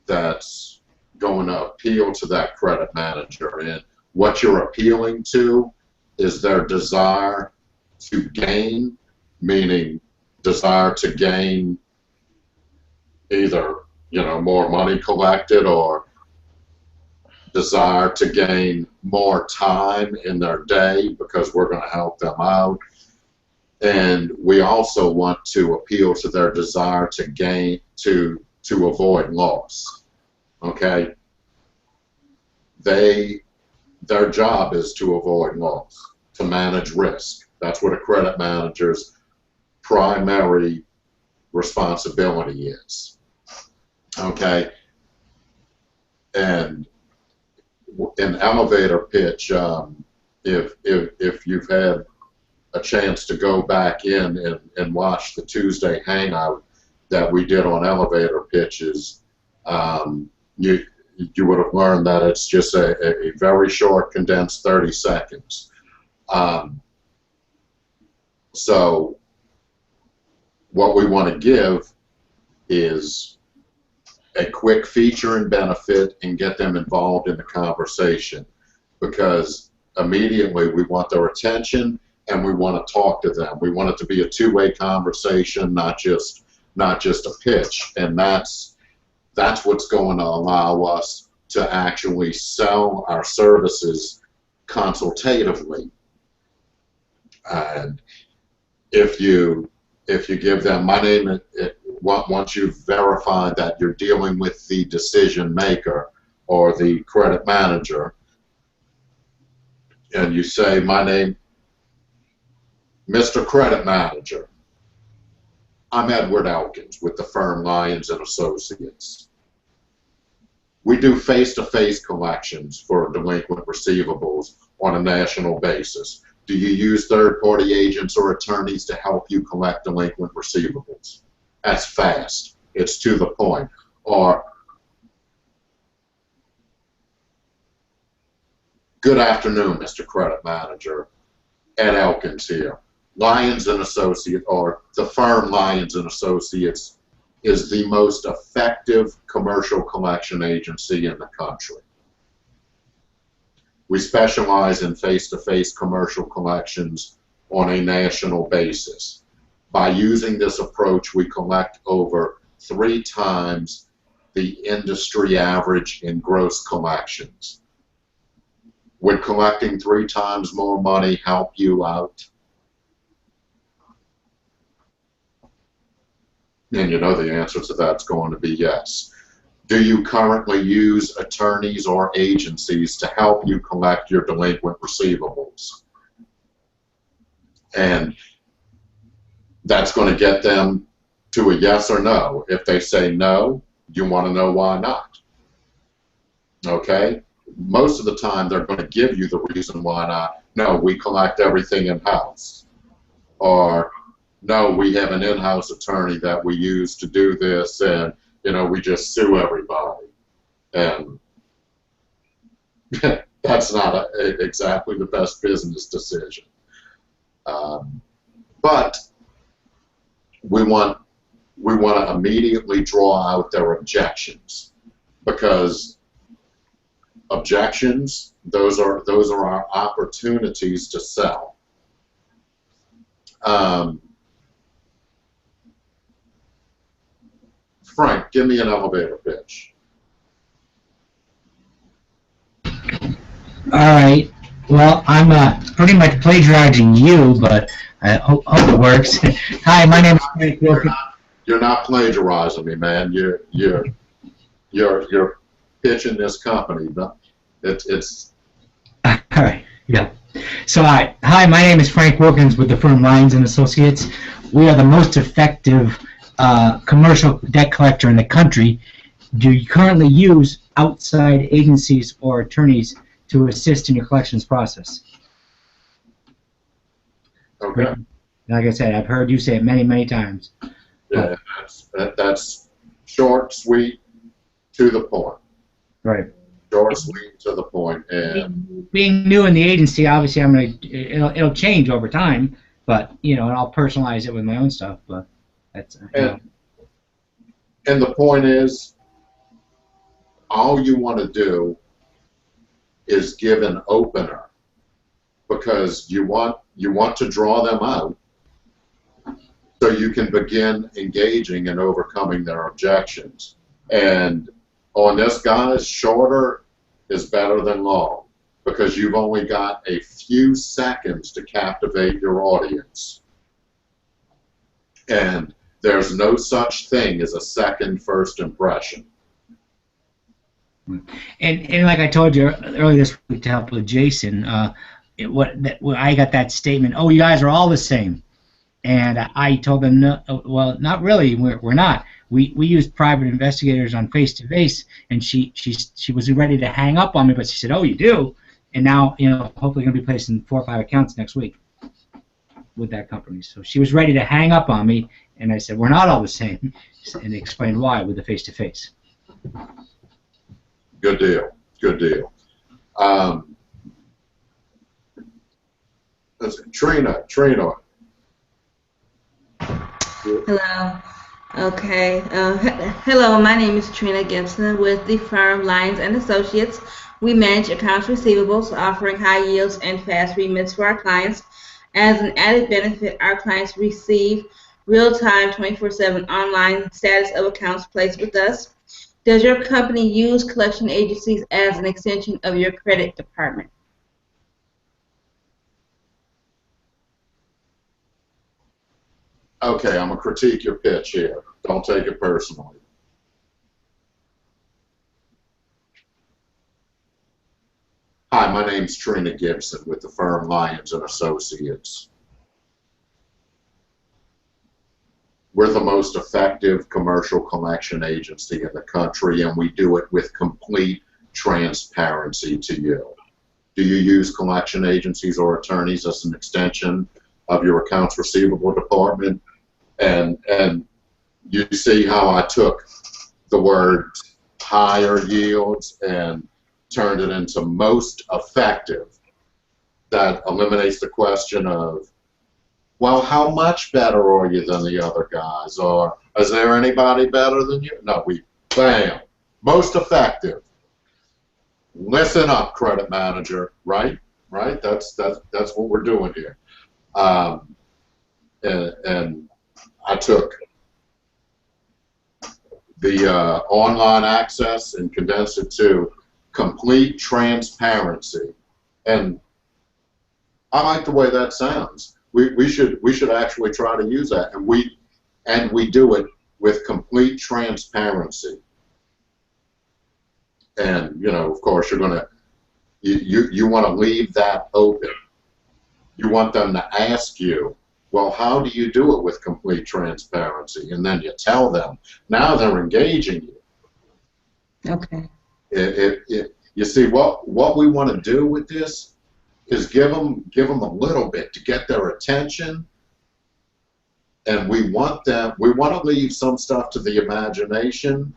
that's going to appeal to that credit manager. And what you're appealing to is their desire to gain, meaning desire to gain either, more money collected, or desire to gain more time in their day because we're going to help them out. And we also want to appeal to their desire to gain, to avoid loss. Okay? Their job is to avoid loss, to manage risk. That's what a credit manager's primary responsibility is. Okay? And in elevator pitch, if you've had a chance to go back in and watch the Tuesday hangout that we did on elevator pitches, you would have learned that it's just a very short, condensed 30 seconds. So what we want to give is a quick feature and benefit and get them involved in the conversation, because immediately we want their attention and we want to talk to them. We want it to be a two-way conversation, not just a pitch. And that's what's going to allow us to actually sell our services consultatively. And if you give them my name, once you've verified that you're dealing with the decision maker or the credit manager, and you say, my name, Mr. Credit Manager, I'm Edward Elkins with the firm Lyons and Associates. We do face-to-face collections for delinquent receivables on a national basis. Do you use third-party agents or attorneys to help you collect delinquent receivables? That's fast. It's to the point. Or, good afternoon, Mr. Credit Manager. Ed Elkins here. Lyons and Associates, or the firm Lyons and Associates, is the most effective commercial collection agency in the country. We specialize in face-to-face commercial collections on a national basis. By using this approach, we collect over 3 times the industry average in gross collections. Would collecting 3 times more money help you out? And you know the answer to that's going to be yes. Do you currently use attorneys or agencies to help you collect your delinquent receivables? And that's going to get them to a yes or no. If they say no, you want to know why not. Okay? Most of the time, they're going to give you the reason why not. No, we collect everything in-house. Or, no, we have an in-house attorney that we use to do this, and, you know, we just sue everybody. And that's not exactly the best business decision. But we want to immediately draw out their objections, because objections, those are our opportunities to sell. Frank, give me an elevator pitch. All right. Well, I'm pretty much plagiarizing you, but I hope it works. Hi, my name is Frank Wilkins. You're not plagiarizing me, man. You're pitching this company. It's All right. Yeah. So, hi, my name is Frank Wilkins with the firm Lyons and Associates. We are the most effective commercial debt collector in the country. Do you currently use outside agencies or attorneys to assist in your collections process? okay. Like I said, I've heard you say it many, many times. Yeah, that's short, sweet, to the point. Right. Short, sweet, to the point. And Being new in the agency, obviously, it'll change over time, but you know, and I'll personalize it with my own stuff. But that's and the point is, all you want to do is give an opener, because you want to draw them out so you can begin engaging and overcoming their objections. And on this, guys, shorter is better than long, because you've only got a few seconds to captivate your audience. And there's no such thing as a second first impression. And like I told you earlier this week to help with Jason, I got that statement, oh, you guys are all the same. And I told them, no, well, not really, we're not. We used private investigators on face-to-face, and she was ready to hang up on me, but she said, oh, you do? And now, you know, hopefully going to be placing 4 or 5 accounts next week with that company. So she was ready to hang up on me, and I said, we're not all the same, and explained why with the face-to-face. Good deal. Good deal. Trina. Hello. Okay. Hello, my name is Trina Gibson with the firm Lyons and Associates. We manage accounts receivables, offering high yields and fast remits for our clients. As an added benefit, our clients receive real-time 24/7 online status of accounts placed with us. Does your company use collection agencies as an extension of your credit department? Okay, I'm going to critique your pitch here. Don't take it personally. Hi, my name's Trina Gibson with the firm Lyons and Associates. We're the most effective commercial collection agency in the country, and we do it with complete transparency to you. Do you use collection agencies or attorneys as an extension of your accounts receivable department? And you see how I took the word higher yields and turned it into most effective. That eliminates the question of, well, how much better are you than the other guys? Or is there anybody better than you? No, bam, most effective. Listen up, credit manager, right? Right? That's what we're doing here. And I took the online access and condensed it to complete transparency. And I like the way that sounds. We should actually try to use that, and we do it with complete transparency. And you know, of course, you want to leave that open. You want them to ask you, well, how do you do it with complete transparency? And then you tell them. Now they're engaging you. Okay. You see, what we want to do with this is give them a little bit to get their attention, and we want to leave some stuff to the imagination,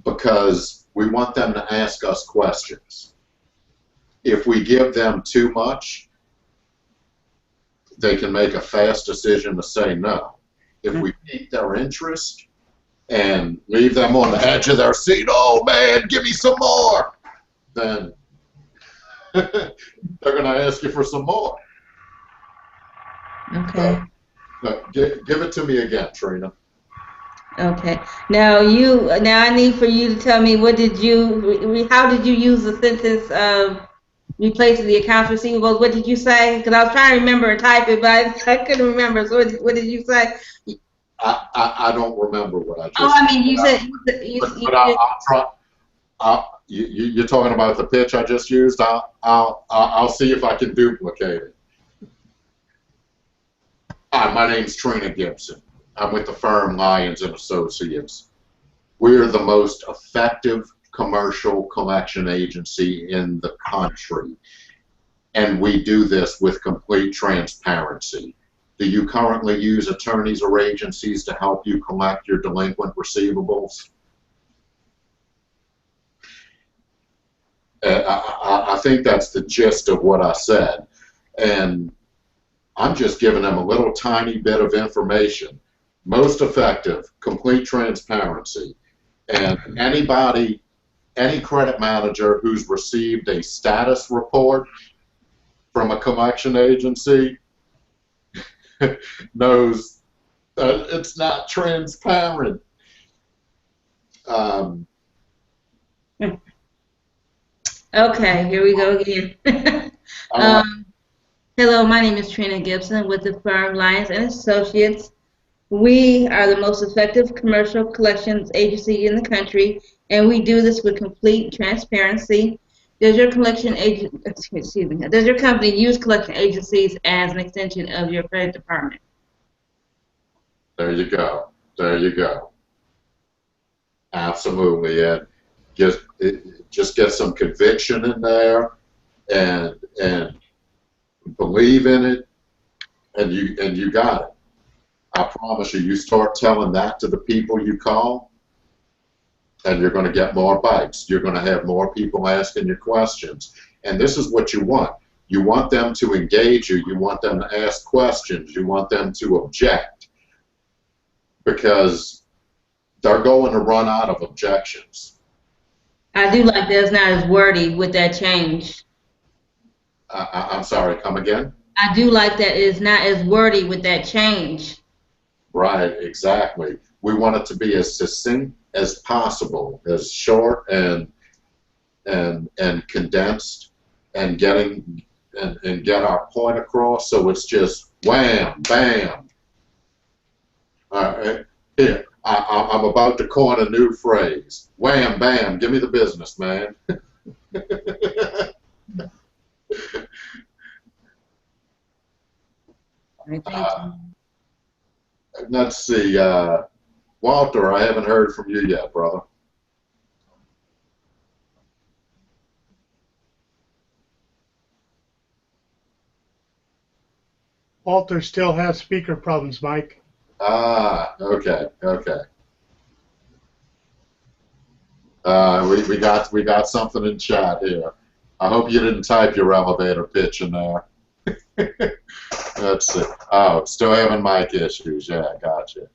because we want them to ask us questions. If we give them too much, they can make a fast decision to say no. If we pique their interest and leave them on the edge of their seat, oh man, give me some more, then they're going to ask you for some more. Okay. So, give it to me again, Trina. Okay. Now I need for you to tell me how did you use the sentence replacing the accounts receivable? What did you say? Because I was trying to remember and type it, but I couldn't remember. So what did you say? I don't remember what I just. Oh, I mean, you said But I'll try. You're talking about the pitch I just used. I'll see if I can duplicate it. Hi, my name's Trina Gibson. I'm with the firm Lyons and Associates. We're the most effective commercial collection agency in the country, and we do this with complete transparency. Do you currently use attorneys or agencies to help you collect your delinquent receivables? I think that's the gist of what I said, and I'm just giving them a little tiny bit of information. Most effective, complete transparency. And any credit manager who's received a status report from a collection agency knows that it's not transparent. Okay, here we go again. Hello, my name is Trina Gibson with the firm Lyons and Associates. We are the most effective commercial collections agency in the country, and we do this with complete transparency. Does your does your company use collection agencies as an extension of your credit department? There you go. There you go. Absolutely, and just get some conviction in there, and believe in it, and you got it. I promise you, you start telling that to the people you call, and you're going to get more bites. You're going to have more people asking you questions. And this is what you want. You want them to engage you. You want them to ask questions. You want them to object, because they're going to run out of objections. I do like that it's not as wordy with that change. I'm sorry, come again? I do like that it's not as wordy with that change. Right, exactly. We want it to be as succinct as possible, as short and condensed, and get our point across. So it's just wham, bam. Here, I'm about to coin a new phrase. Wham, bam. Give me the business, man. Thank you. Let's see, Walter, I haven't heard from you yet, brother. Walter still has speaker problems, Mike. Ah, okay, okay. We got something in chat here. I hope you didn't type your elevator pitch in there. Let's see. Oh, still having mic issues. Yeah, gotcha.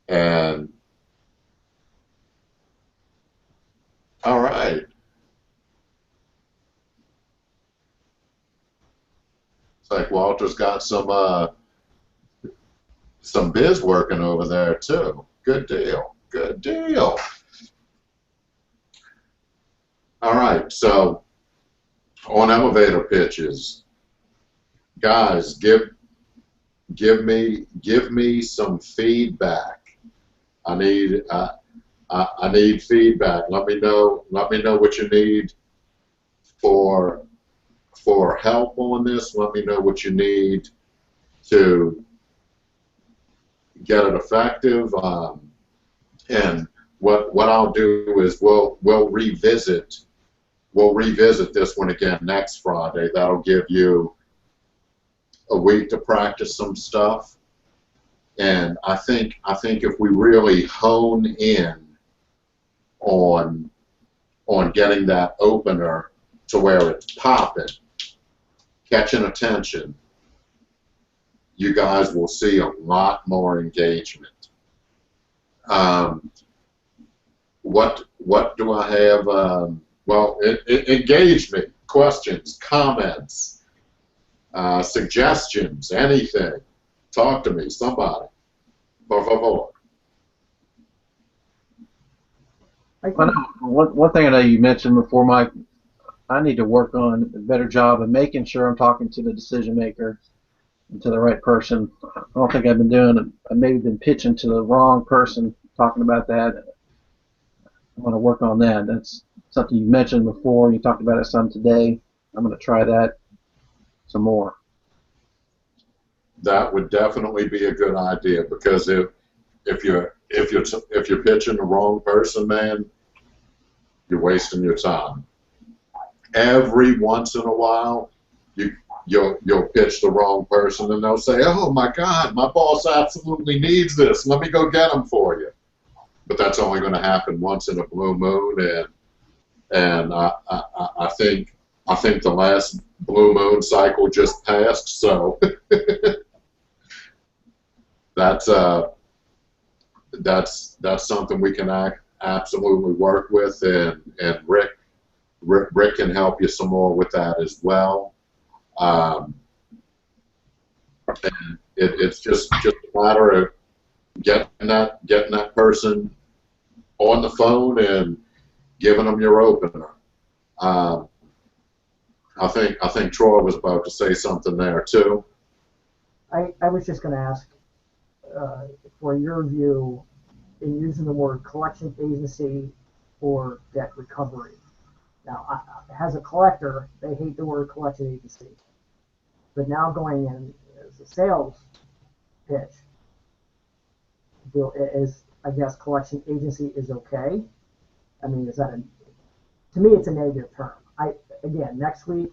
And all right. It's like Walter's got some some biz working over there too. Good deal. Good deal. All right, so on elevator pitches, guys, give me some feedback. I need feedback. Let me know what you need for help on this. Let me know what you need to get it effective. And what I'll do is we'll revisit this one again next Friday. That'll give you a week to practice some stuff. And I think if we really hone in on getting that opener to where it's popping, catching attention, you guys will see a lot more engagement. What do I have? Well, engage me. Questions, comments, suggestions, anything. Talk to me, somebody. Por favor. One thing I know you mentioned before, Mike, I need to work on a better job of making sure I'm talking to the decision maker and to the right person. I don't think I've been doing it. I've maybe been pitching to the wrong person talking about that. I want to work on that. That's something you mentioned before. You talked about it some today. I'm going to try that some more. That would definitely be a good idea, because if you're pitching the wrong person, man, you're wasting your time. Every once in a while, you'll pitch the wrong person, and they'll say, "Oh my God, my boss absolutely needs this. Let me go get him for you." But that's only going to happen once in a blue moon, and I think the last blue moon cycle just passed, so that's something we can absolutely work with, and Rick can help you some more with that as well. And it's just a matter of getting that person on the phone and giving them your opener. I think Troy was about to say something there too. I was just going to ask for your view in using the word collection agency or debt recovery. Now, as a collector, they hate the word collection agency. But now going in as a sales pitch, I guess collection agency is okay. I mean, is that to me, it's a negative term. Again, next week,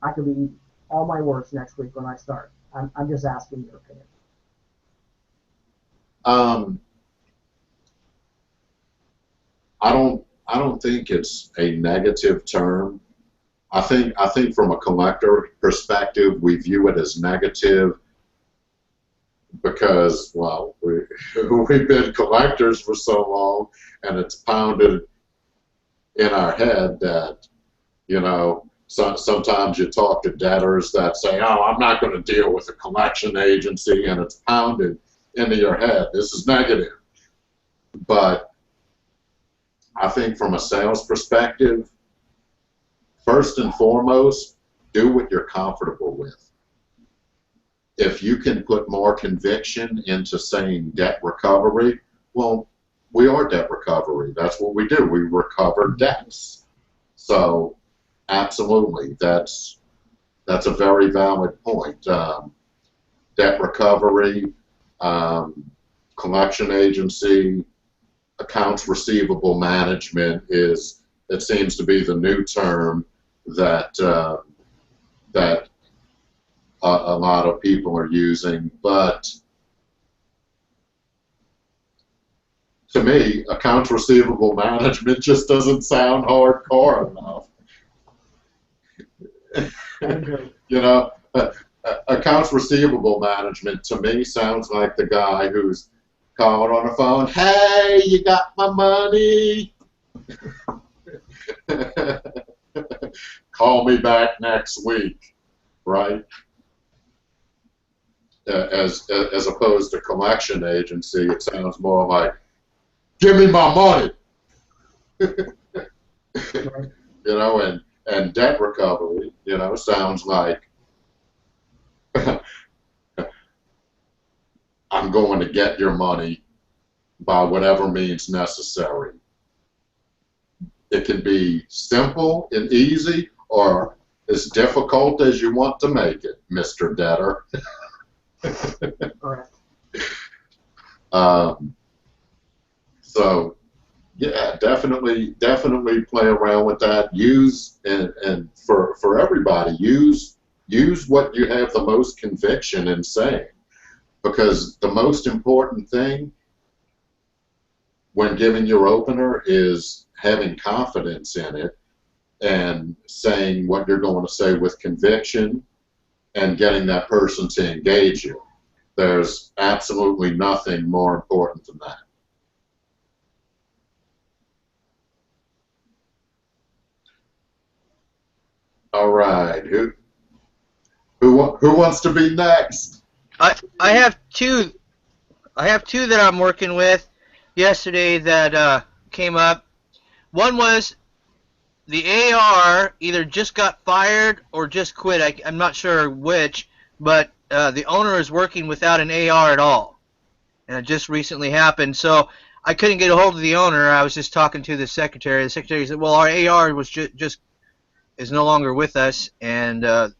I could be all my words next week when I start. I'm just asking your opinion. I don't think it's a negative term. I think from a collector perspective, we view it as negative because, well, we've been collectors for so long, and it's pounded in our head that, you know, sometimes you talk to debtors that say, "Oh, I'm not going to deal with a collection agency," and it's pounded into your head. This is negative. But I think from a sales perspective, first and foremost, do what you're comfortable with. If you can put more conviction into saying debt recovery, well, we are debt recovery. That's what we do. We recover debts. So, absolutely, that's a very valid point. Debt recovery, collection agency, accounts receivable management it seems to be the new term that a lot of people are using. But to me, accounts receivable management just doesn't sound hardcore enough. You know, accounts receivable management to me sounds like the guy who's calling on the phone, "Hey, you got my money? Call me back next week," right? as opposed to collection agency. It sounds more like, give me my money. Right. You know, and debt recovery, you know, sounds like I'm going to get your money by whatever means necessary. It can be simple and easy, or as difficult as you want to make it, Mr. Debtor. Correct. So, yeah, definitely play around with that. Use and for everybody, use what you have the most conviction in saying, because the most important thing when giving your opener is having confidence in it and saying what you're going to say with conviction and getting that person to engage you. There's absolutely nothing more important than that. All right, who wants to be next? I have two. I have two that I'm working with yesterday that came up. One was the AR either just got fired or just quit. I'm not sure which, but the owner is working without an AR at all, and it just recently happened. So I couldn't get a hold of the owner. I was just talking to the secretary. The secretary said, "Well, our AR was just is no longer with us, and the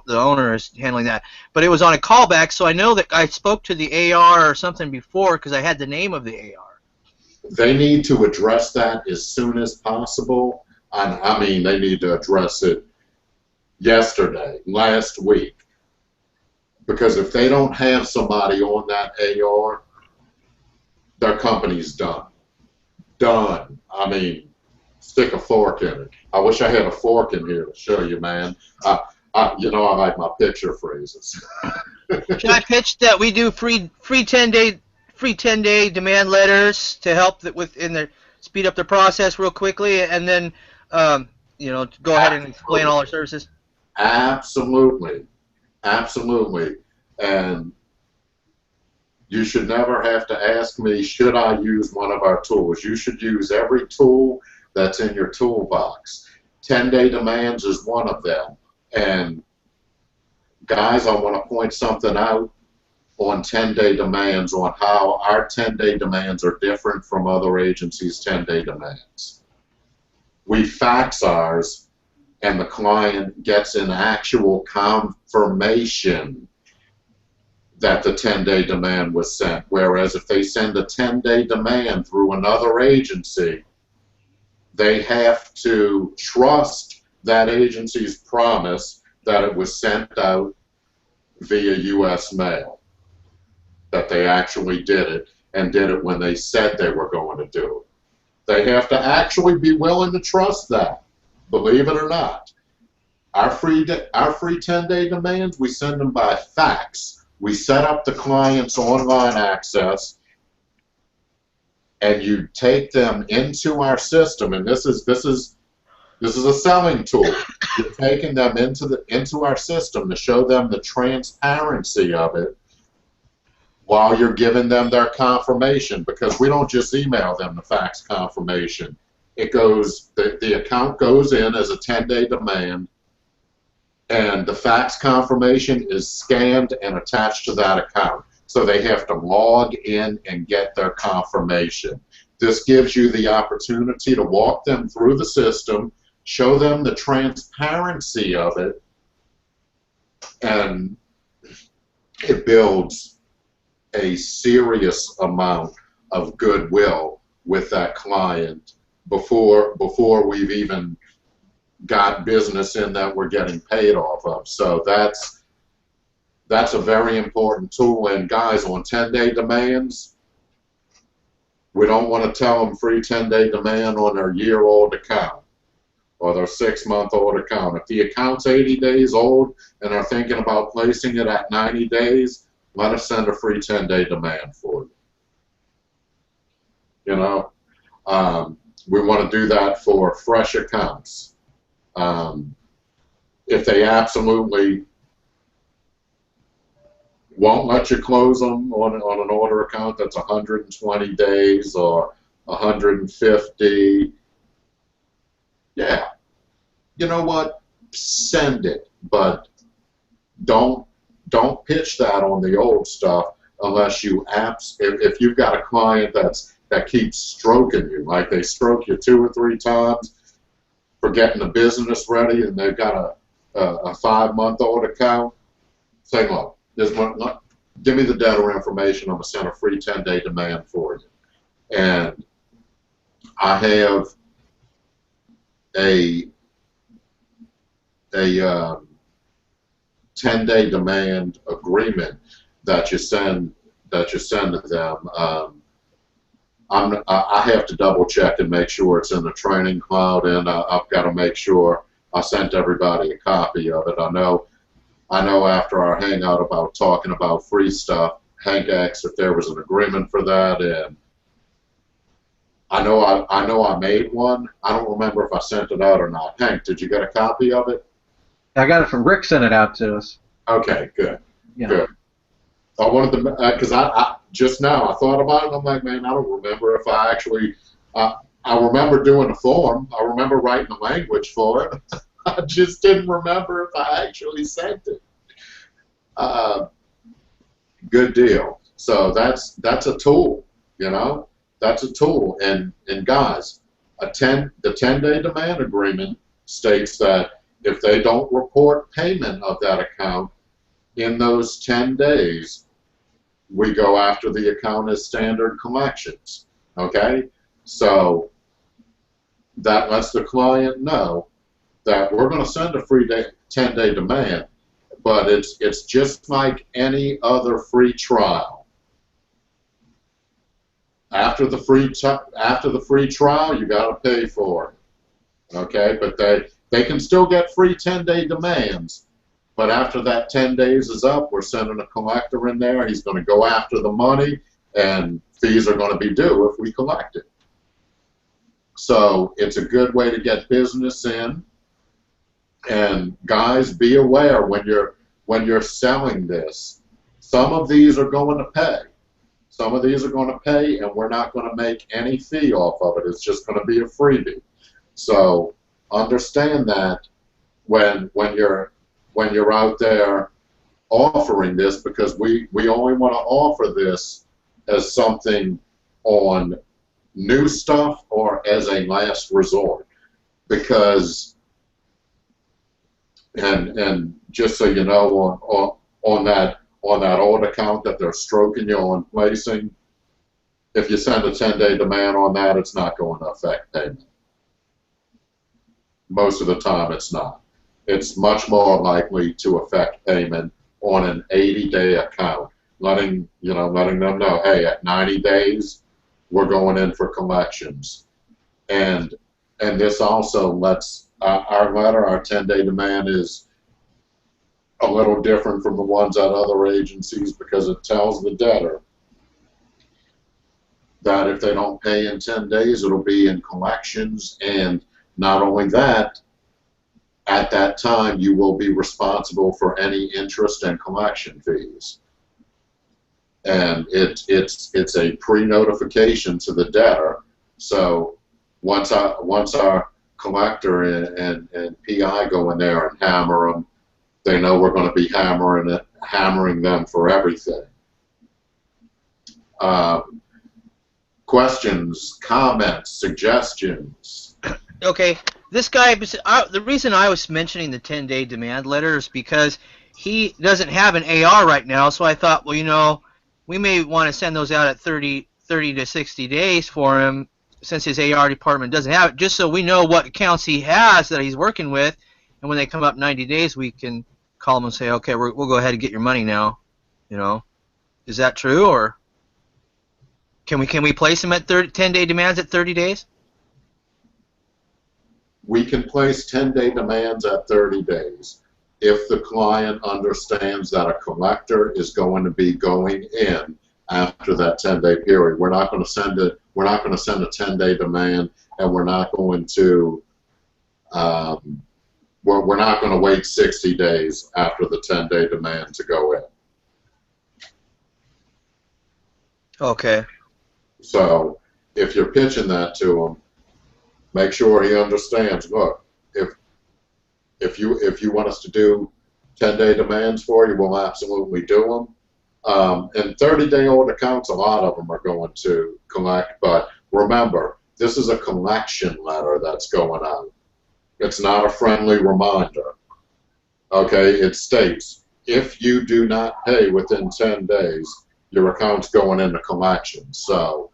owner is handling that." But it was on a callback, so I know that I spoke to the AR or something before because I had the name of the AR. They need to address that as soon as possible. I mean, they need to address it yesterday, last week, because if they don't have somebody on that AR, their company's done. Done. I mean, stick a fork in it. I wish I had a fork in here to show you, man. You know, I like my picture phrases. Should I pitch that we do free 10-day demand letters to help speed up the process real quickly, and then you know, go ahead and explain all our services? Absolutely, absolutely. And you should never have to ask me, should I use one of our tools? You should use every tool that's in your toolbox. 10-day demands is one of them. And guys, I want to point something out on 10-day demands, on how our 10-day demands are different from other agencies' 10-day demands. We fax ours, and the client gets an actual confirmation that the 10-day demand was sent. Whereas if they send a 10-day demand through another agency, they have to trust that agency's promise that it was sent out via U.S. mail, that they actually did it, and did it when they said they were going to do it. They have to actually be willing to trust that, believe it or not. Our free 10-day demands, we send them by fax. We set up the client's online access, and you take them into our system, and this is a selling tool. You're taking them into our system to show them the transparency of it while you're giving them their confirmation, because we don't just email them the fax confirmation. It goes, the account goes in as a 10-day demand, and the fax confirmation is scanned and attached to that account. So they have to log in and get their confirmation. This gives you the opportunity to walk them through the system, show them the transparency of it, and it builds a serious amount of goodwill with that client before we've even got business in that we're getting paid off of. So that's a very important tool. And guys, on 10-day demands, we don't want to tell them free 10-day demand on their year-old account or their 6-month-old account. If the account's 80 days old and are thinking about placing it at 90 days, let us send a free 10-day demand for you. You know, we want to do that for fresh accounts. If they absolutely won't let you close them on an order account that's 120 days or 150. Yeah, you know what? Send it, but don't pitch that on the old stuff unless you if you've got a client that keeps stroking you, like they stroke you 2 or 3 times for getting the business ready, and they've got a 5-month-old account. Say, look, give me the debtor information. I'm gonna send a free 10-day demand for you, and I have a 10-day demand agreement that you send to them. I have to double check and make sure it's in the training cloud, and I've got to make sure I sent everybody a copy of it. I know after our hangout about talking about free stuff, Hank asked if there was an agreement for that, and I know I made one. I don't remember if I sent it out or not. Hank, did you get a copy of it? I got it from Rick, sent it out to us. Okay, good. Yeah. Good. I wanted to, because I just now I thought about it. And I'm like, man, I don't remember if I actually. I remember doing the form. I remember writing the language for it. I just didn't remember if I actually sent it. Good deal. So that's a tool, you know. That's a tool. And guys, the 10-day demand agreement states that if they don't report payment of that account in those 10 days, we go after the account as standard collections. Okay? So that lets the client know that we're going to send a free 10-day demand, but it's just like any other free trial. After the free trial, you got to pay for it. Okay? But they can still get free 10-day demands. But after that 10 days is up, we're sending a collector in there. He's going to go after the money, and fees are going to be due if we collect it. So it's a good way to get business in. And guys, be aware when you're selling this. Some of these are going to pay. Some of these are going to pay, and we're not going to make any fee off of it. It's just going to be a freebie. So understand that when you're out there offering this, because we only want to offer this as something on new stuff or as a last resort. Because and just so you know, on that old account that they're stroking you on placing, if you send a 10-day demand on that, it's not going to affect payment. Most of the time it's not. It's much more likely to affect payment on an 80-day account, letting them know, hey, at 90 days, we're going in for collections. And this also lets our 10-day demand is a little different from the ones at other agencies, because it tells the debtor that if they don't pay in 10 days, it'll be in collections, and not only that, at that time, you will be responsible for any interest and collection fees. And it's a pre-notification to the debtor. So once our collector and PI go in there and hammer them, they know we're going to be hammering them for everything. Questions, comments, suggestions? Okay, this guy, the reason I was mentioning the 10-day demand letter is because he doesn't have an AR right now, so I thought, well, you know, we may want to send those out at 30 to 60 days for him, since his AR department doesn't have it, just so we know what accounts he has that he's working with, and when they come up 90 days, we can call him and say, okay, we'll go ahead and get your money now. You know, is that true, or can we place him at 10-day demands at 30 days? We can place 10-day demands at 30 days if the client understands that a collector is going to be going in after that 10-day period. We're not going to send a 10-day demand, and we're not going to we're not going to wait 60 days after the 10-day demand to go in. Okay. So if you're pitching that to him, make sure he understands. Look, if you want us to do 10-day demands for you, we'll absolutely do them. And 30-day-old accounts, a lot of them are going to collect. But remember, this is a collection letter that's going out. It's not a friendly reminder. Okay, it states if you do not pay within 10 days, your account's going into collection. So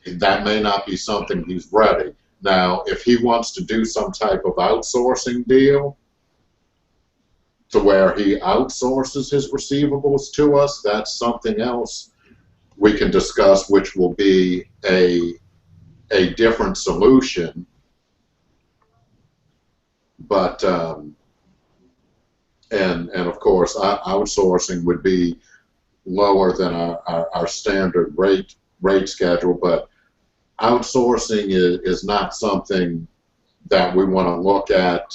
that may not be something he's ready. Now, if he wants to do some type of outsourcing deal to where he outsources his receivables to us, that's something else we can discuss, which will be a different solution. But and of course, outsourcing would be lower than our standard rate schedule, but outsourcing is not something that we want to look at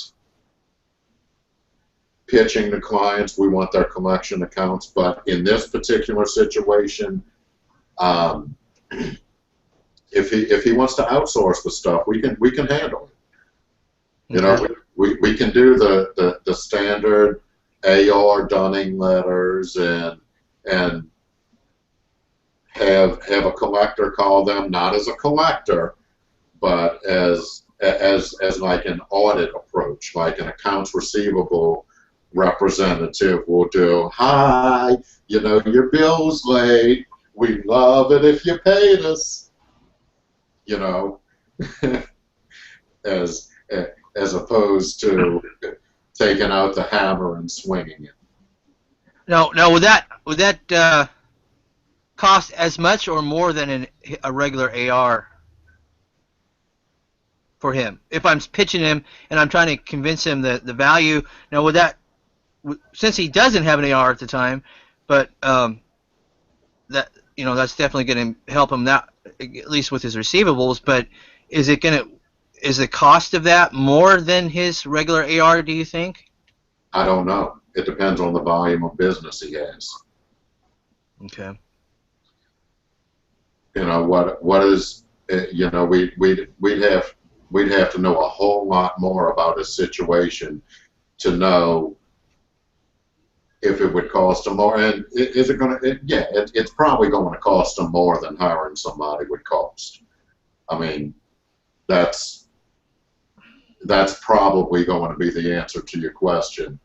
pitching to clients. We want their collection accounts, but in this particular situation, if he wants to outsource the stuff, we can handle it. You know, we can do the standard AR dunning letters and have a collector call them, not as a collector, but as like an audit approach, like an accounts receivable representative will do. Hi, you know, your bill's late. We'd love it if you paid us. You know, as opposed to taking out the hammer and swinging it. Now, would that cost as much or more than a regular AR for him? If I'm pitching him and I'm trying to convince him the value, now would that, since he doesn't have an AR at the time, but that, you know, that's definitely going to help him that, at least with his receivables. But is the cost of that more than his regular AR, do you think? I don't know. It depends on the volume of business he has. Okay. You know, what is, you know, we'd have to know a whole lot more about his situation to know if it would cost him more. And is it going to? Yeah, it's probably going to cost him more than hiring somebody would cost. I mean, that's probably going to be the answer to your question.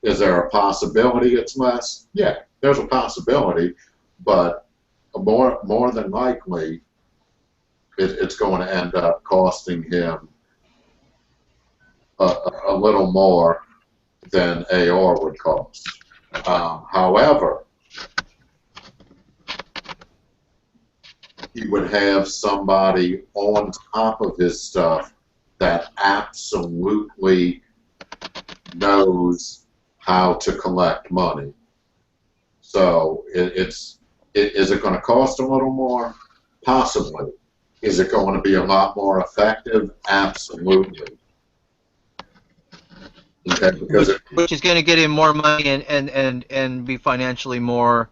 Is there a possibility it's less? Yeah, there's a possibility, but more than likely, it's going to end up costing him a little more than AR would cost. However, he would have somebody on top of his stuff that absolutely knows how to collect money. So is it going to cost a little more? Possibly. Is it going to be a lot more effective? Absolutely. Okay, because which is going to get him more money and be financially more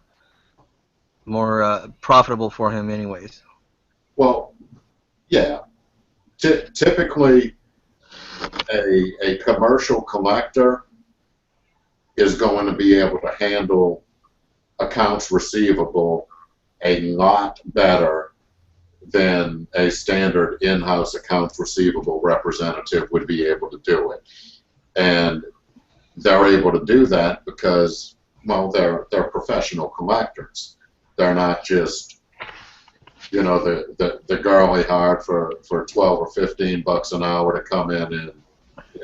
profitable for him, anyways. Well, yeah. Typically, a commercial collector is going to be able to handle accounts receivable a lot better than a standard in-house accounts receivable representative would be able to do it. And they're able to do that because, well, they're professional collectors. They're not just, you know, the girly hired for 12 or 15 bucks an hour to come in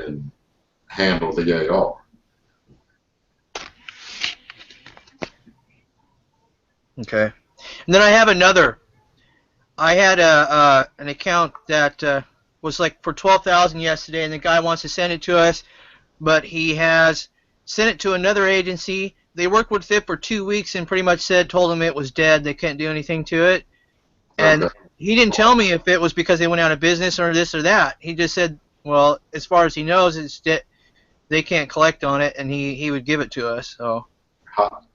and handle the AR. Okay. And then I have another. I had an account that was like for $12,000 yesterday, and the guy wants to send it to us, but he has sent it to another agency. They worked with it for 2 weeks and pretty much told him it was dead. They couldn't do anything to it. And Okay. he didn't tell me if it was because they went out of business or this or that. He just said, well, as far as he knows, it's dead. They can't collect on it, and he would give it to us. So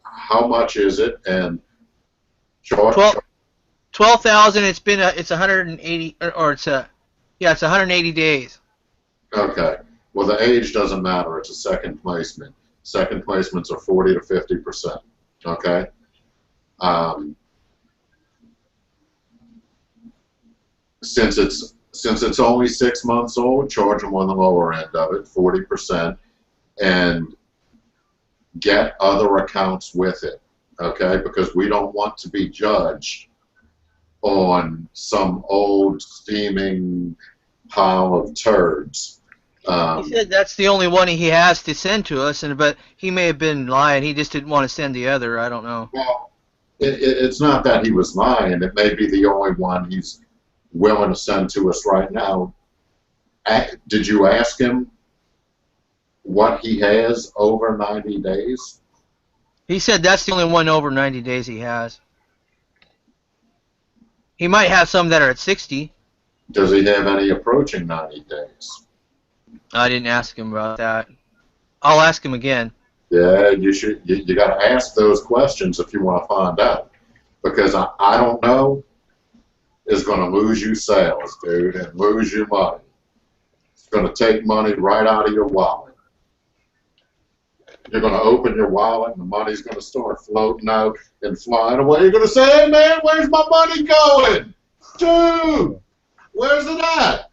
How much is it? And short, 12,000. It's been it's 180 or it's yeah, it's 180 days. Okay. Well, the age doesn't matter. It's a second placement. Second placements are 40 to 50%. Okay. Since it's only 6 months old, charge them on the lower end of it, 40%, and get other accounts with it. Okay, because we don't want to be judged on some old steaming pile of turds. He said that's the only one he has to send to us, but he may have been lying. He just didn't want to send the other. I don't know. Well, it's not that he was lying. It may be the only one he's willing to send to us right now. Did you ask him what he has over 90 days? He said that's the only one over 90 days he has. He might have some that are at 60. Does he have any approaching 90 days? I didn't ask him about that. I'll ask him again. Yeah, you should. You got to ask those questions if you want to find out, because I don't know is going to lose you sales, dude, and lose you money. It's going to take money right out of your wallet. You're going to open your wallet and the money's going to start floating out and flying away. You're going to say, hey, man, where's my money going? Dude, where's it at?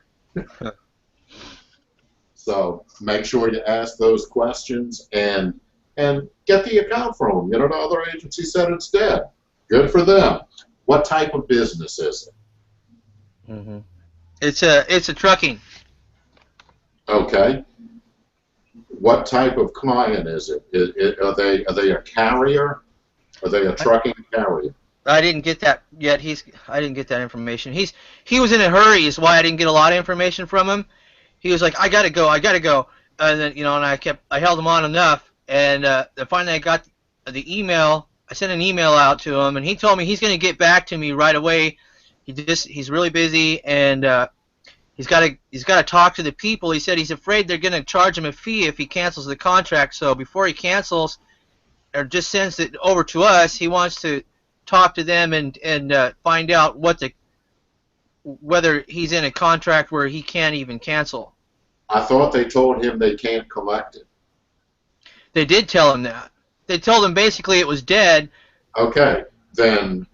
So make sure you ask those questions and get the account from them. You know, the other agency said it's dead. Good for them. What type of business is it? Mm-hmm. It's a trucking. Okay. What type of client is it? Are they a carrier? Are they a trucking carrier? I didn't get that yet. I didn't get that information. He was in a hurry, is why I didn't get a lot of information from him. He was like, I gotta go, and then and I held him on enough, and finally I got the email. I sent an email out to him, and he told me he's gonna get back to me right away. He's really busy, and he's got to talk to the people. He said he's afraid they're going to charge him a fee if he cancels the contract. So before he cancels or just sends it over to us, he wants to talk to them and find out whether he's in a contract where he can't even cancel. I thought they told him they can't collect it. They did tell him that. They told him basically it was dead. Okay, then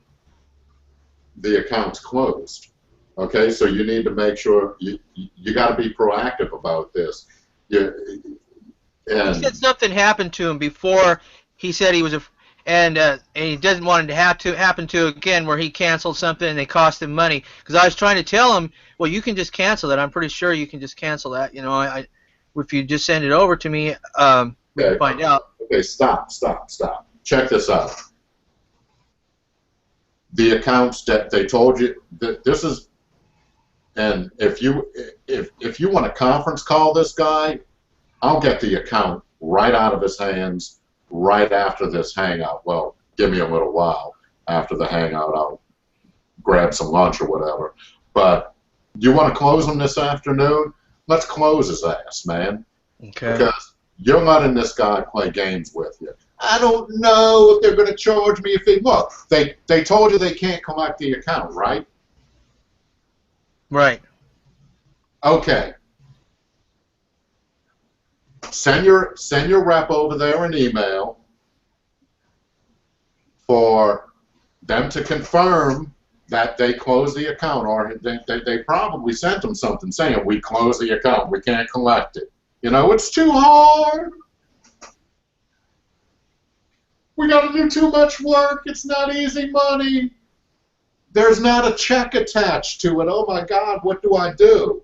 the account's closed. Okay, so you need to make sure you got to be proactive about this. He said something happened to him before. He said he was and he doesn't want it to happen to again, where he canceled something and they cost him money. Because I was trying to tell him, well, you can just cancel that. I'm pretty sure you can just cancel that. You know, if you just send it over to me, we can find out. Okay, stop. Check this out. The accounts that they told you that this is. And if you want to conference call this guy, I'll get the account right out of his hands right after this hangout. Well, give me a little while after the hangout. I'll grab some lunch or whatever. But you want to close him this afternoon? Let's close his ass, man. Okay. Because you're letting this guy play games with you. I don't know if they're going to charge me if they look. They told you they can't collect the account, right? Right. Okay. Send your rep over there an email for them to confirm that they closed the account, or they probably sent them something saying we closed the account, we can't collect it. You know, it's too hard. We got to do too much work. It's not easy money. There's not a check attached to it. Oh my God, what do I do?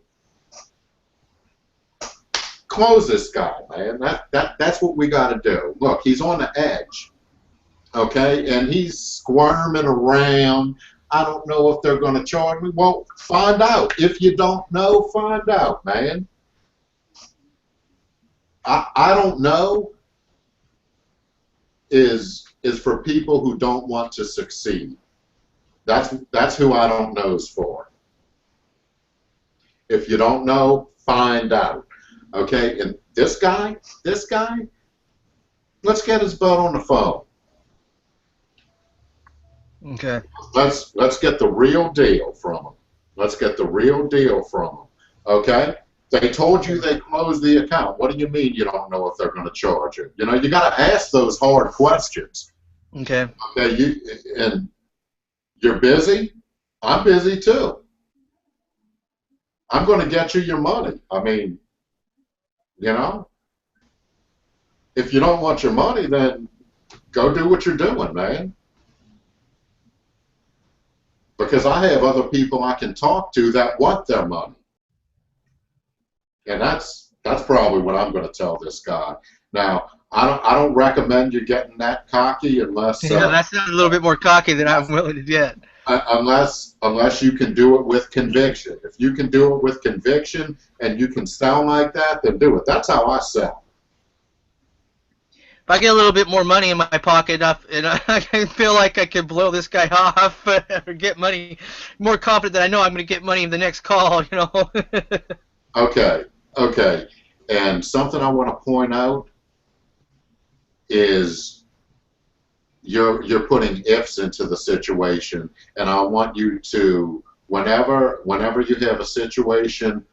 Close this guy, man. That's what we got to do. Look, he's on the edge, okay, and he's squirming around. I don't know if they're going to charge me. Well, find out. If you don't know, find out, man. I don't know is for people who don't want to succeed. That's who I don't know is for. If you don't know, find out. Okay, and this guy, let's get his butt on the phone. Okay. Let's get the real deal from them. Let's get the real deal from them. Okay? They told you they closed the account. What do you mean you don't know if they're going to charge you? You know, you got to ask those hard questions. Okay. Okay, and you're busy? I'm busy too. I'm going to get you your money. I mean, you know, if you don't want your money, then go do what you're doing, man. Because I have other people I can talk to that want their money. And that's probably what I'm going to tell this guy. Now, I don't recommend you getting that cocky unless Yeah, that's a little bit more cocky than I'm willing to get. Unless you can do it with conviction. If you can do it with conviction and you can sound like that, then do it. That's how I sell. If I get a little bit more money in my pocket, and I feel like I can blow this guy off or get money, more confident that I know I'm going to get money in the next call, you know. Okay. And something I want to point out is you're putting ifs into the situation, and I want you to, whenever you have a situation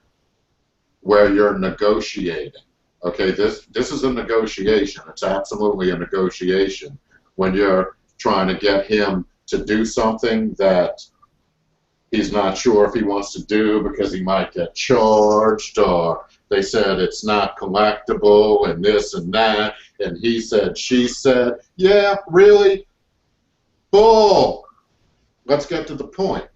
where you're negotiating, okay, this is a negotiation. It's absolutely a negotiation when you're trying to get him to do something that he's not sure if he wants to do because he might get charged, or they said it's not collectible and this and that, and he said, she said, yeah, really? Bull! Let's get to the point.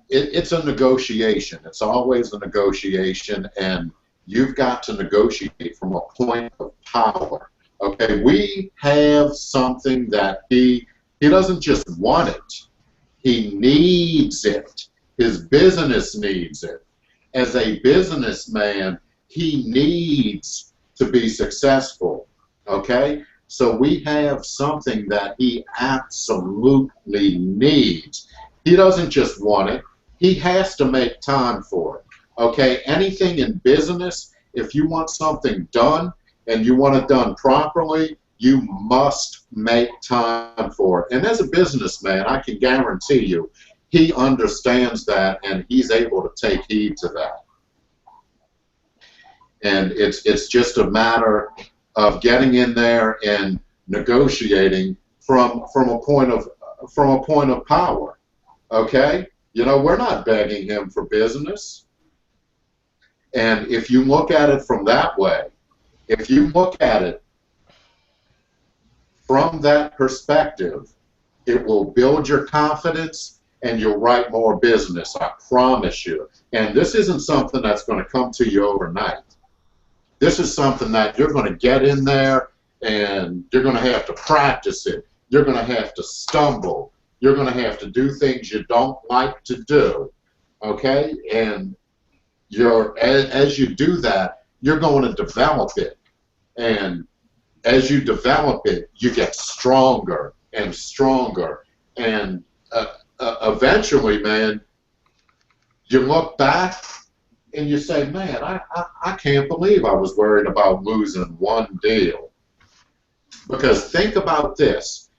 It's a negotiation. It's always a negotiation, and you've got to negotiate from a point of power. Okay, we have something that he doesn't just want it. He needs it. His business needs it. As a businessman, he needs to be successful. Okay? So we have something that he absolutely needs. He doesn't just want it. He has to make time for it. Okay? Anything in business, if you want something done and you want it done properly, you must make time for it. And as a businessman, I can guarantee you, he understands that, and he's able to take heed to that. And it's just a matter of getting in there and negotiating from a point of power. Okay? You know, we're not begging him for business. And if you look at it from that way, if you look at it from that perspective, it will build your confidence and you'll write more business, I promise you. And this isn't something that's going to come to you overnight. This is something that you're going to get in there and you're going to have to practice it. You're going to have to stumble. You're going to have to do things you don't like to do. Okay? And as you do that, you're going to develop it. And as you develop it, you get stronger and stronger. And eventually, man, you look back and you say, man, I can't believe I was worried about losing one deal. Because think about this.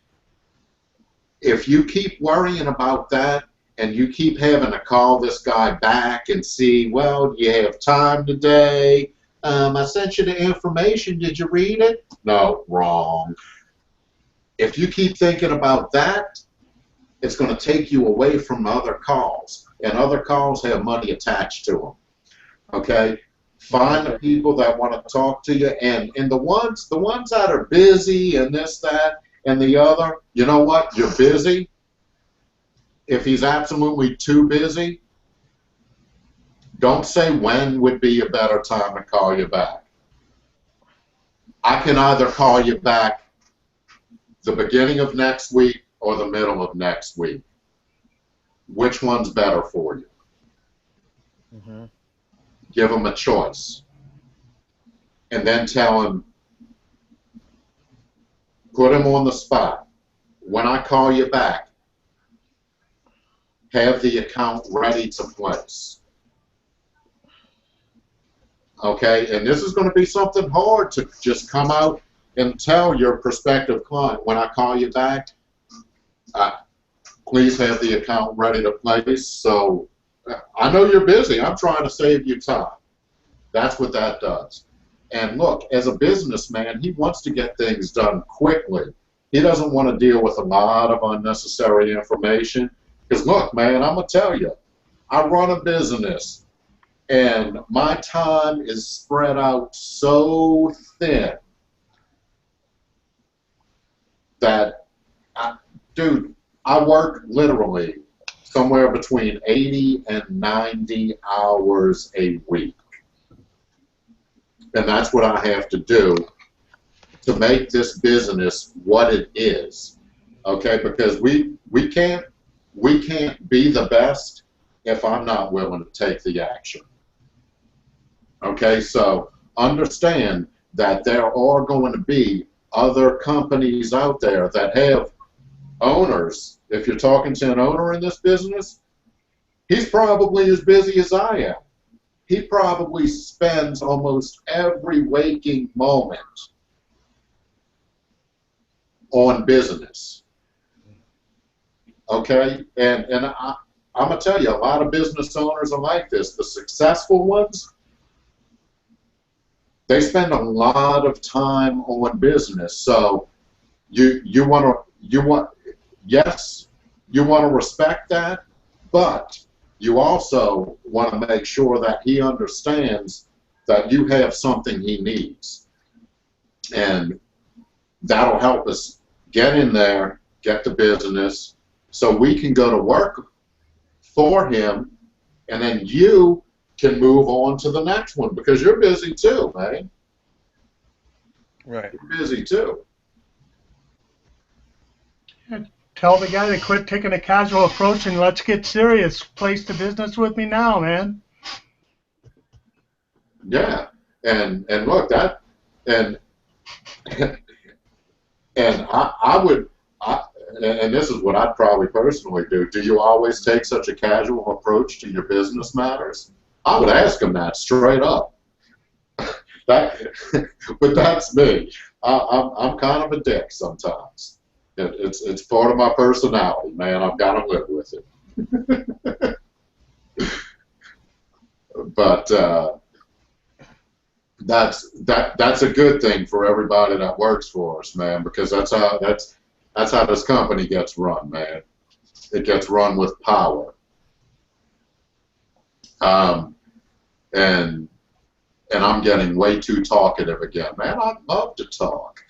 If you keep worrying about that and you keep having to call this guy back and see, well, do you have time today? I sent you the information. Did you read it? No, wrong. If you keep thinking about that, it's going to take you away from other calls. And other calls have money attached to them. Okay? Find the people that want to talk to you. And the ones that are busy and this, that, and the other, you know what? You're busy. If he's absolutely too busy, don't say when would be a better time to call you back. I can either call you back the beginning of next week or the middle of next week. Which one's better for you? Mm-hmm. Give him a choice. And then tell him, put him on the spot. When I call you back, have the account ready to place. Okay? And this is going to be something hard to just come out and tell your prospective client, when I call you back, please have the account ready to place. So I know you're busy. I'm trying to save you time. That's what that does. And look, as a businessman, he wants to get things done quickly. He doesn't want to deal with a lot of unnecessary information. Because look, man, I'm going to tell you, I run a business, and my time is spread out so thin that, dude, I work literally somewhere between 80 and 90 hours a week. And that's what I have to do to make this business what it is. Okay, because we can't be the best if I'm not willing to take the action. Okay, so understand that there are going to be other companies out there that have owners. If you're talking to an owner in this business, he's probably as busy as I am. He probably spends almost every waking moment on business. Okay, and I'm gonna tell you, a lot of business owners are like this. The successful ones, they spend a lot of time on business. So you want yes, you want to respect that, but you also want to make sure that he understands that you have something he needs. And that'll help us get in there, get the business, so we can go to work for him, and then you can move on to the next one, because you're busy too, man. Right. You're busy too. Tell the guy to quit taking a casual approach and let's get serious. Place the business with me now, man. Yeah, and look, that and I would, and this is what I'd probably personally do. Do you always take such a casual approach to your business matters? I would ask him that straight up. But that's me. I'm kind of a dick sometimes. It's part of my personality, man. I've got to live with it. But that's a good thing for everybody that works for us, man, because that's how this company gets run, man. It gets run with power. And I'm getting way too talkative again, man. I love to talk.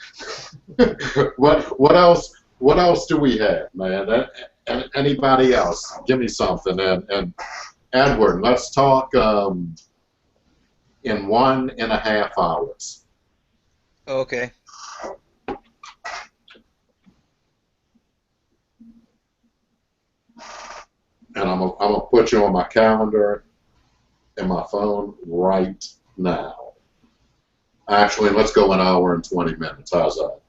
What else? What else do we have, man? Anybody else? Give me something. And Edward, let's talk in 1.5 hours. Okay. And I'm gonna put you on my calendar and my phone right now. Actually, let's go 1 hour and 20 minutes. How's that?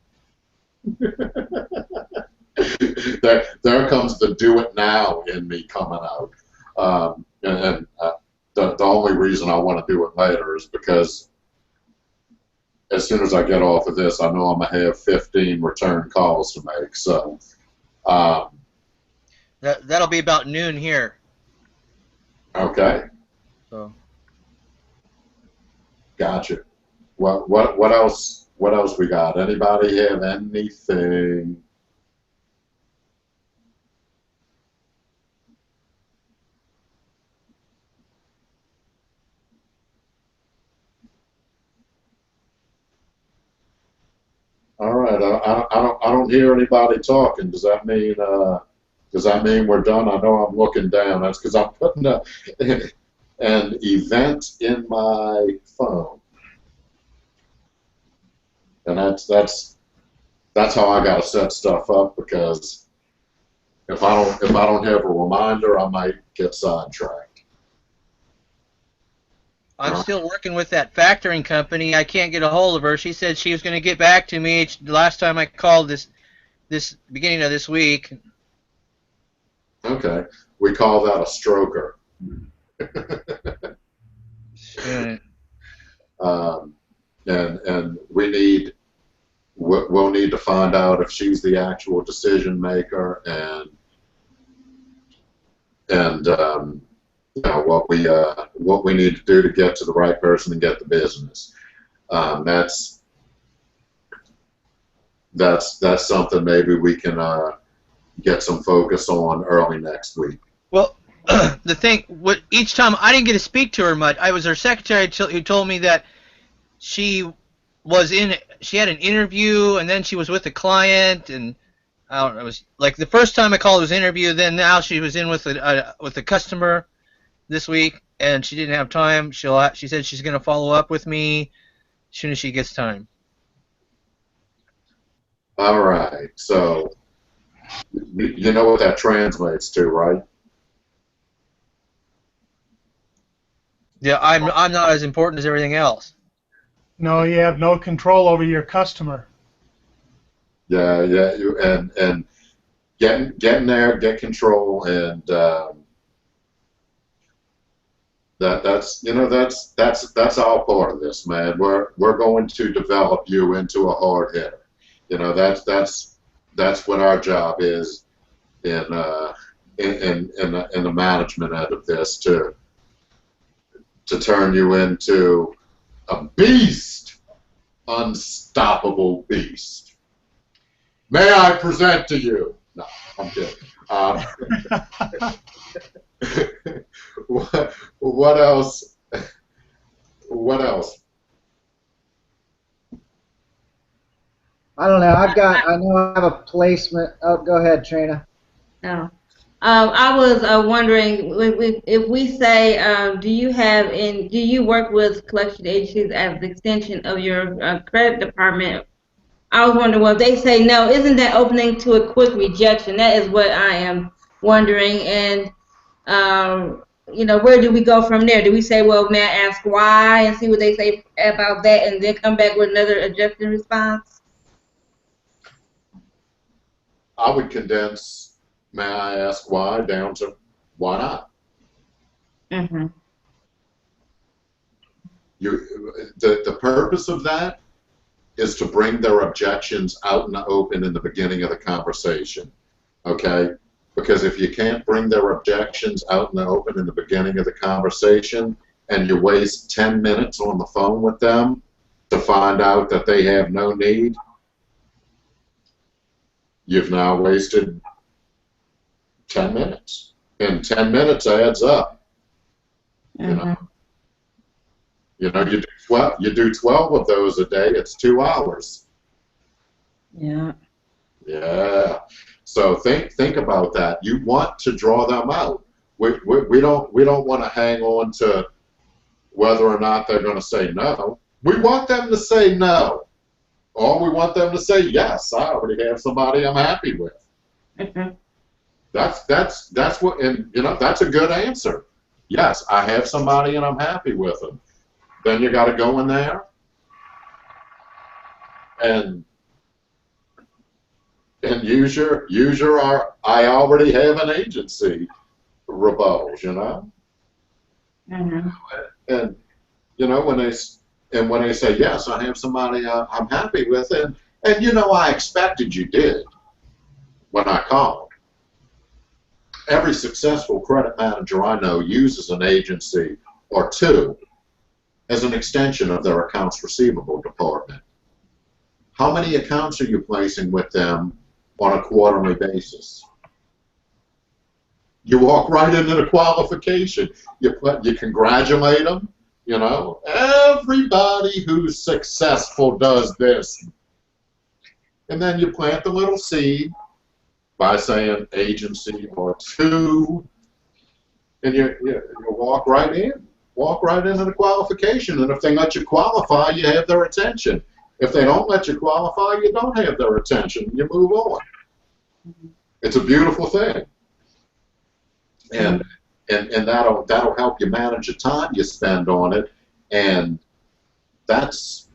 there comes the do it now in me coming out. The only reason I want to do it later is because as soon as I get off of this, I know I'm going to have 15 return calls to make. So that'll be about noon here. Okay. So. Gotcha. What else? What else we got? Anybody have anything? All right. I don't hear anybody talking. Does that mean we're done? I know I'm looking down. That's because I'm putting an event in my phone. And that's how I gotta set stuff up, because if I don't have a reminder, I might get sidetracked. I'm still working with that factoring company. I can't get a hold of her. She said she was going to get back to me the last time I called this beginning of this week. Okay, we call that a stroker. And we we'll need to find out if she's the actual decision maker, and you know, what we need to do to get to the right person and get the business. That's something maybe we can get some focus on early next week. Well, the thing, each time I didn't get to speak to her much. I was her secretary who told me that she had an interview, and then she was with a client, and I don't know, it was like the first time I called it was an interview, then now she was in with a customer this week, and she didn't have time. She said she's going to follow up with me as soon as she gets time. All right, so you know what that translates to, right? Yeah, I'm not as important as everything else. No, you have no control over your customer. Yeah, and getting there, get control, and that's all part of this, man. We're going to develop you into a hard hitter. You know, that's what our job is in the management end of this, to turn you into a beast, unstoppable beast. May I present to you? No, I'm kidding. What else? What else? I don't know. I know I have a placement. Oh, go ahead, Trina. No. I was wondering if we say, do you work with collection agencies as an extension of your credit department? I was wondering, well, if they say no, isn't that opening to a quick rejection? That is what I am wondering. And you know, where do we go from there? Do we say, well, may I ask why, and see what they say about that, and then come back with another adjusted response? I would condense "may I ask why" down to "why not?" Mm-hmm. The purpose of that is to bring their objections out in the open in the beginning of the conversation, okay? Because if you can't bring their objections out in the open in the beginning of the conversation, and you waste 10 minutes on the phone with them to find out that they have no need, you've now wasted 10 minutes. And 10 minutes adds up. Mm-hmm. You do 12 of those a day, it's 2 hours. Yeah. Yeah. So think about that. You want to draw them out. We don't want to hang on to whether or not they're going to say no. We want them to say no, or we want them to say yes. I already have somebody I'm happy with. Mm-hmm. That's what, and you know, that's a good answer. Yes, I have somebody and I'm happy with them. Then you got to go in there and use your I already have an agency rebuttals, you know. Mm-hmm. And you know, when they say yes, I have somebody I'm happy with, and you know, I expected you did when I called. Every successful credit manager I know uses an agency or two as an extension of their accounts receivable department. How many accounts are you placing with them on a quarterly basis? You walk right into the qualification. You congratulate them. You know, everybody who's successful does this. And then you plant the little seed by saying agency or two, and you walk right in. Walk right into the qualification, and if they let you qualify, you have their attention. If they don't let you qualify, you don't have their attention. You move on. It's a beautiful thing, and that'll help you manage the time you spend on it, and that's,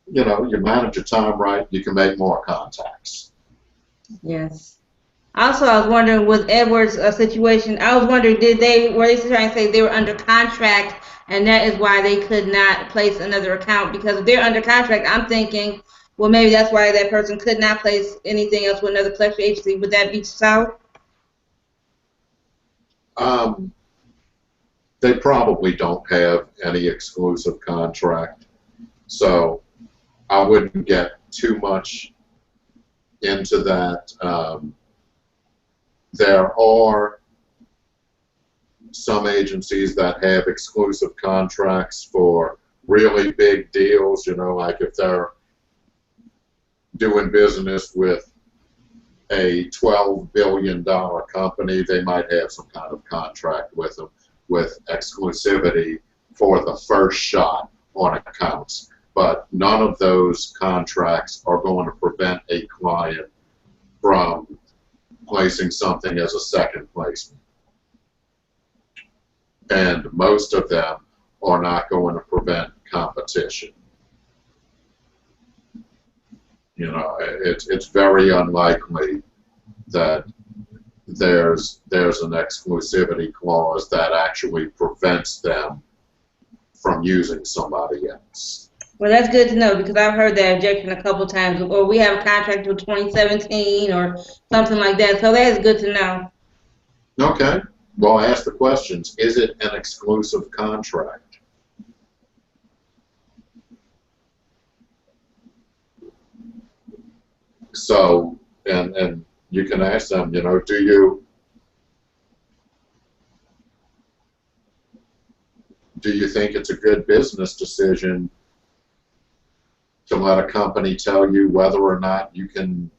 you know, you manage your time right, you can make more contacts. Yes. Also, I was wondering with Edward's situation, I was wondering, were they trying to say they were under contract and that is why they could not place another account? Because if they're under contract, I'm thinking, well, maybe that's why that person could not place anything else with another collection agency. Would that be so? They probably don't have any exclusive contract, so I wouldn't get too much into that. There are some agencies that have exclusive contracts for really big deals, you know, like if they're doing business with a $12 billion company, they might have some kind of contract with them with exclusivity for the first shot on accounts. But none of those contracts are going to prevent a client from placing something as a second placement. And most of them are not going to prevent competition. You know, it's very unlikely that there's an exclusivity clause that actually prevents them from using somebody else. Well, that's good to know because I've heard that objection a couple times. Or we have a contract till 2017 or something like that. So that is good to know. Okay. Well, ask the questions. Is it an exclusive contract? So, and you can ask them, you know, do you think it's a good business decision to let a company tell you whether or not you can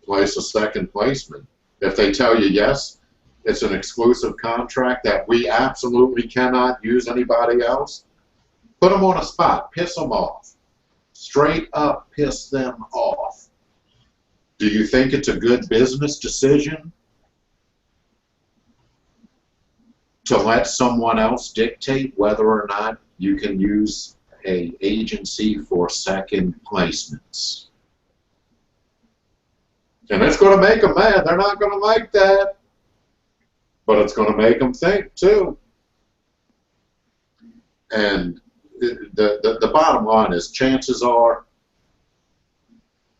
place a second placement? If they tell you yes, it's an exclusive contract that we absolutely cannot use anybody else, put them on a spot, piss them off. Straight up piss them off. Do you think it's a good business decision to let someone else dictate whether or not you can use an agency for second placements? And it's going to make them mad. They're not going to like that. But it's going to make them think, too. And the bottom line is, chances are,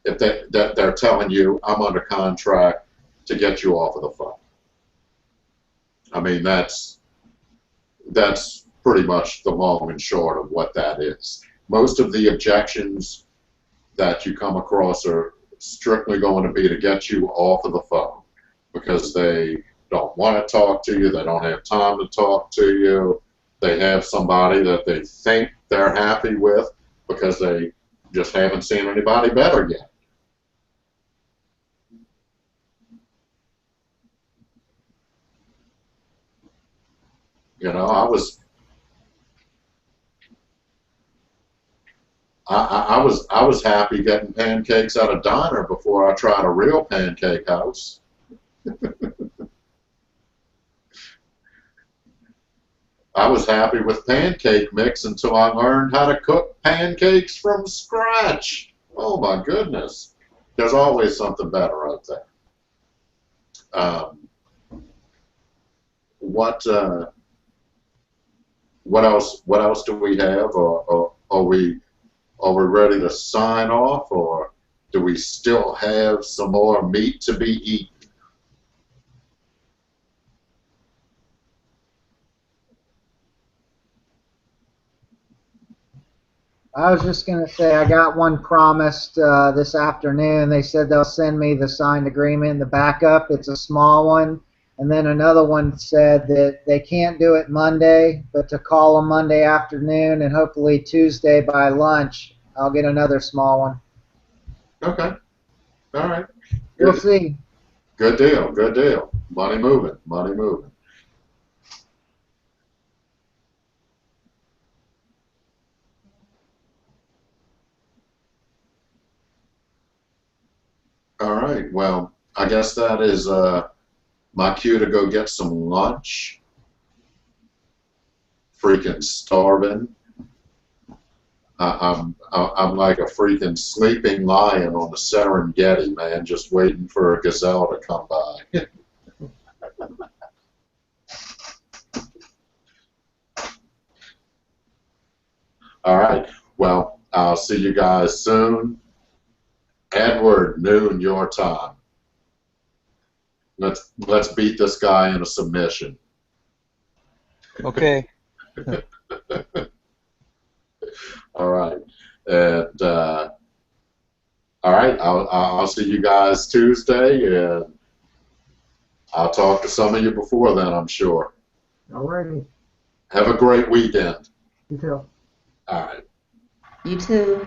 if they're telling you, I'm under contract to get you off of the phone. I mean, that's pretty much the long and short of what that is. Most of the objections that you come across are strictly going to be to get you off of the phone because they don't want to talk to you, they don't have time to talk to you, they have somebody that they think they're happy with because they just haven't seen anybody better yet. You know, I was happy getting pancakes at a diner before I tried a real pancake house. I was happy with pancake mix until I learned how to cook pancakes from scratch. Oh my goodness. There's always something better out there. What else do we have? Or are we ready to sign off, or do we still have some more meat to be eaten? I was just going to say I got one promised this afternoon. They said they'll send me the signed agreement, the backup. It's a small one. And then another one said that they can't do it Monday, but to call them Monday afternoon and hopefully Tuesday by lunch, I'll get another small one. Okay. All right. We'll see. Good deal. Good deal. Money moving. Money moving. All right. Well, I guess that is my cue to go get some lunch. Freaking starving. I'm like a freaking sleeping lion on the Serengeti, man, just waiting for a gazelle to come by. All right. Well, I'll see you guys soon. Edward, noon your time. Let's beat this guy in a submission. Okay. All right. And all right, I'll see you guys Tuesday, and I'll talk to some of you before then, I'm sure. Alrighty. Have a great weekend. You too. All right. You too.